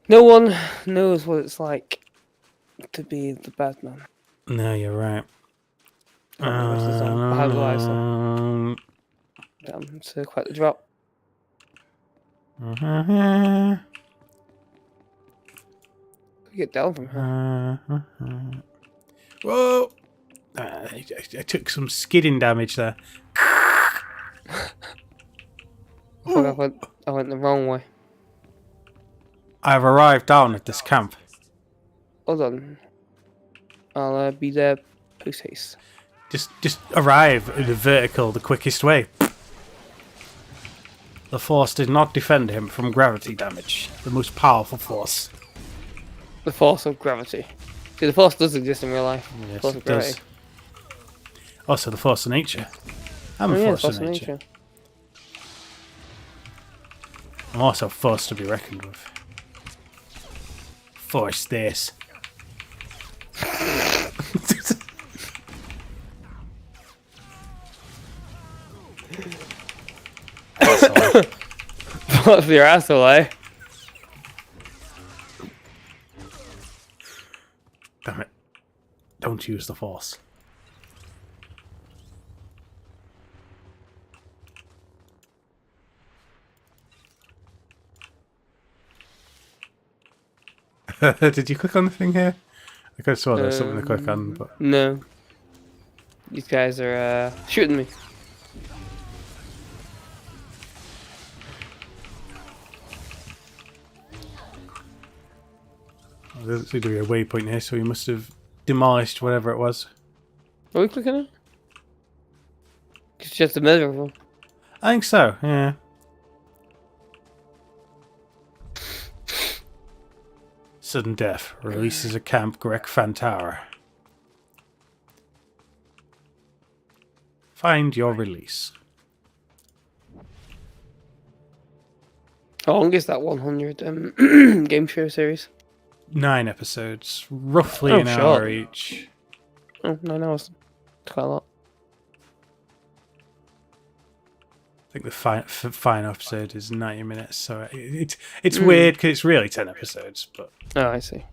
No one knows what it's like to be the bad man. No, you're right. Damn, it's quite the drop. Get down from her. Whoa! I took some skidding damage there. I went the wrong way. I've arrived down at this camp. Hold on. I'll be there post haste. Just arrive in the vertical the quickest way. The force did not defend him from gravity damage. The most powerful force. The force of gravity. See, the force does exist in real life. Yes, Force it of gravity. does. Also, the force of nature. I'm a force of nature. I'm also a force to be reckoned with. Force this. What's your asshole, eh? Damn it. Don't use the force. Did you click on the thing here? I could have sworn there was something to click on, but... No. These guys are shooting me. There's a waypoint here, so we must have demolished whatever it was. Are we clicking it? It's just a measure of them. I think so, yeah. Sudden death. Releases a camp Grek Fan Tower. Find your release. How long is that 100 game show series? 9 episodes. Roughly an hour each. Oh, 9 hours. That's quite a lot. I think the final episode is 90 minutes, so it's weird because it's really 10 episodes. But oh, I see.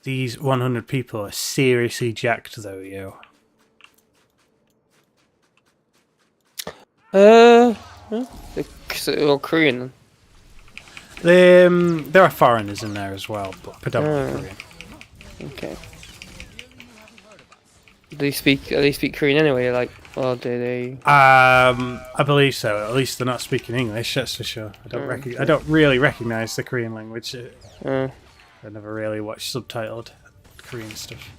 These 100 people are seriously jacked, though, yo. They're all Korean then. There are foreigners in there as well, but predominantly Korean. Okay. Do they speak Korean anyway? Like, or do they? I believe so. At least they're not speaking English. That's for sure. I don't really recognize the Korean language. I never really watched subtitled Korean stuff.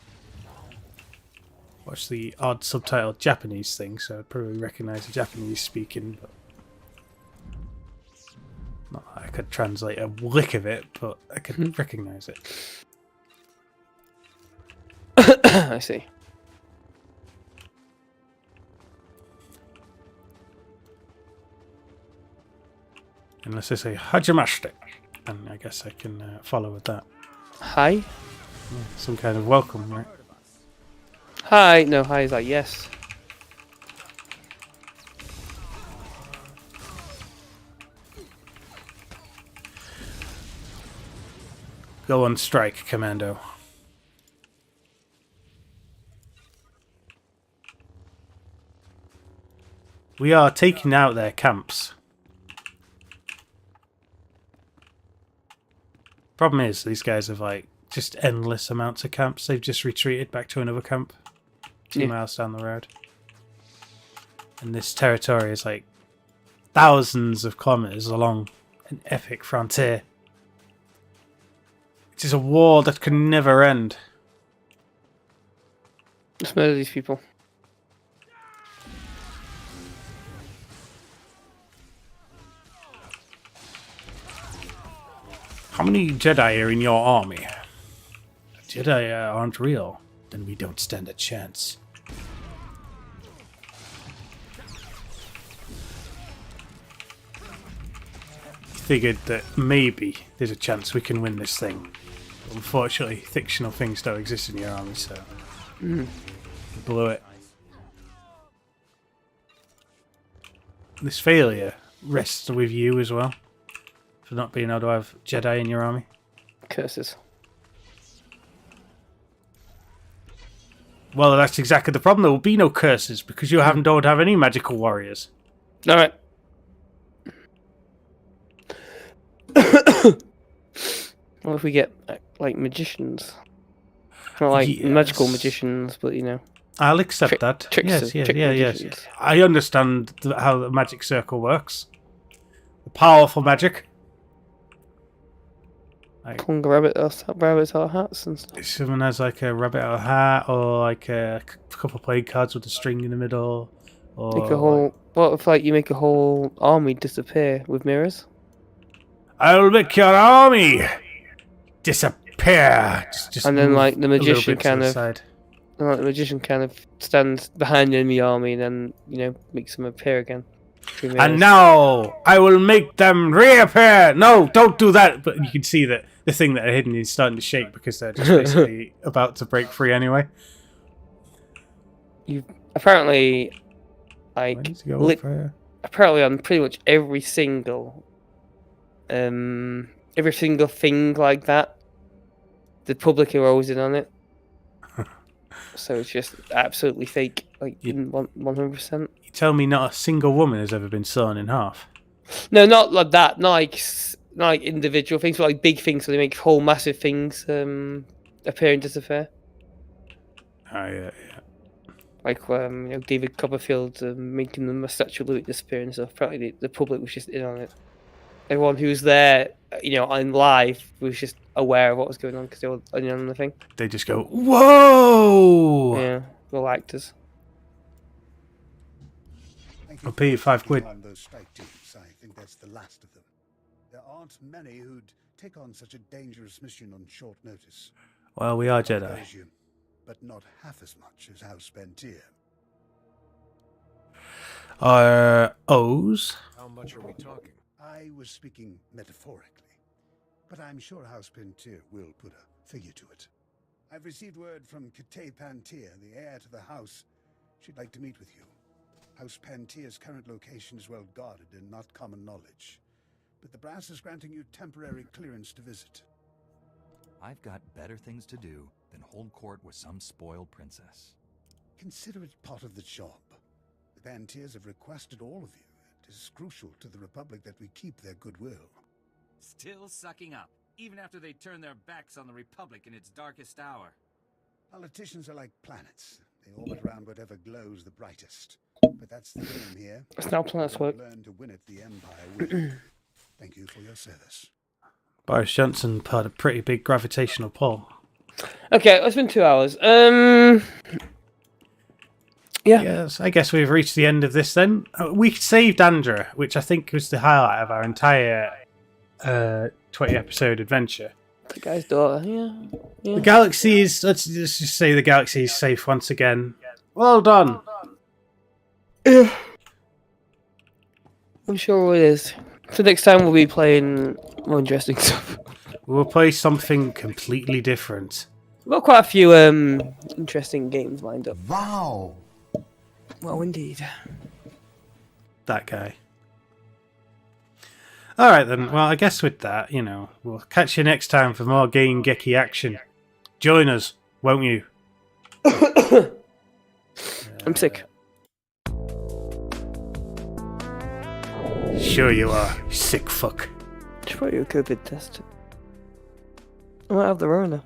Watch the odd subtitled Japanese thing, so I'd probably recognize the Japanese speaking, but not that I could translate a lick of it, but I could recognize it. I see. Unless I say Hajimashite, and I guess I can follow with that. Hi? Yeah, some kind of welcome, right? Hi. No, hi is like yes. Go on strike, Commando. We are taking out their camps. Problem is, these guys have like just endless amounts of camps. They've just retreated back to another camp 2 miles down the road. And this territory is like thousands of kilometers along an epic frontier. It is a war that can never end. Let's murder these people. How many Jedi are in your army? If Jedi aren't real, then we don't stand a chance. Figured that maybe there's a chance we can win this thing. But unfortunately, fictional things don't exist in your army, so you blew it. This failure rests with you as well, for not being able to have Jedi in your army. Curses. Well, that's exactly the problem. There will be no curses because you don't have any magical warriors. All right. What if we get like magicians? Not like magical magicians, but you know. I'll accept that. Tricksters, Yes. magicians. I understand how the magic circle works. The powerful magic. Pulling rabbits out of hats and stuff. Someone has like a rabbit out of a hat, or like a couple of playing cards with a string in the middle. Or Make a whole. What if like you make a whole army disappear with mirrors? I'll make your army disappear. Just and then like the move a little magician bit to kind the of. side. And, like, the magician kind of stands behind the enemy army and then, you know, makes them appear again. And now I will make them reappear. No, don't do that. But you can see that the thing that are hidden is starting to shake because they're just basically about to break free anyway. You apparently, like, apparently on pretty much every single thing like that, the public are always in on it. So it's just absolutely fake, like 100%. You tell me not a single woman has ever been sawn in half? No, not like that. Not like individual things, but like big things. So they make whole massive things appear and disappear. Oh yeah. Like you know, David Copperfield making the statue of Louis disappear and stuff. Apparently the public was just in on it. Everyone who was there, you know, on live was just aware of what was going on because they were in on the thing. They just go, whoa! Yeah, all actors. I'll pay you £5. On those strike teams, I think that's the last of them. There aren't many who'd take on such a dangerous mission on short notice. Well, we are Jedi. But not half as much as House Pentier. O's? How much are we talking? I was speaking metaphorically, but I'm sure House Pentier will put a figure to it. I've received word from Kitay Pentier, the heir to the house. She'd like to meet with you. House Pentier's current location is well guarded and not common knowledge, but the brass is granting you temporary clearance to visit. I've got better things to do than hold court with some spoiled princess. Consider it part of the job. The Pentiers have requested all of you. It is crucial to the Republic that we keep their goodwill. Still sucking up, even after they turn their backs on the Republic in its darkest hour. Politicians are like planets. They orbit around whatever glows the brightest. But that's the game here. That's how planets work. Learn to win it the Empire will. Thank you for your service. Boris Johnson had a pretty big gravitational pull. Okay, it's been 2 hours. Yeah. Yes, I guess we've reached the end of this then. We saved Andra, which I think was the highlight of our entire 20-episode adventure. The guy's daughter, yeah. The galaxy is, let's just say the galaxy is safe once again. Well done. Yeah. I'm sure it is. So next time we'll be playing more interesting stuff. We'll play something completely different. We've got quite a few interesting games lined up. Wow. Well, indeed. That guy. Alright then, well I guess with that, you know, we'll catch you next time for more Game-Geki action. Join us, won't you? I'm sick. Sure you are, you sick fuck. Should probably do a COVID test. I might have the Rona.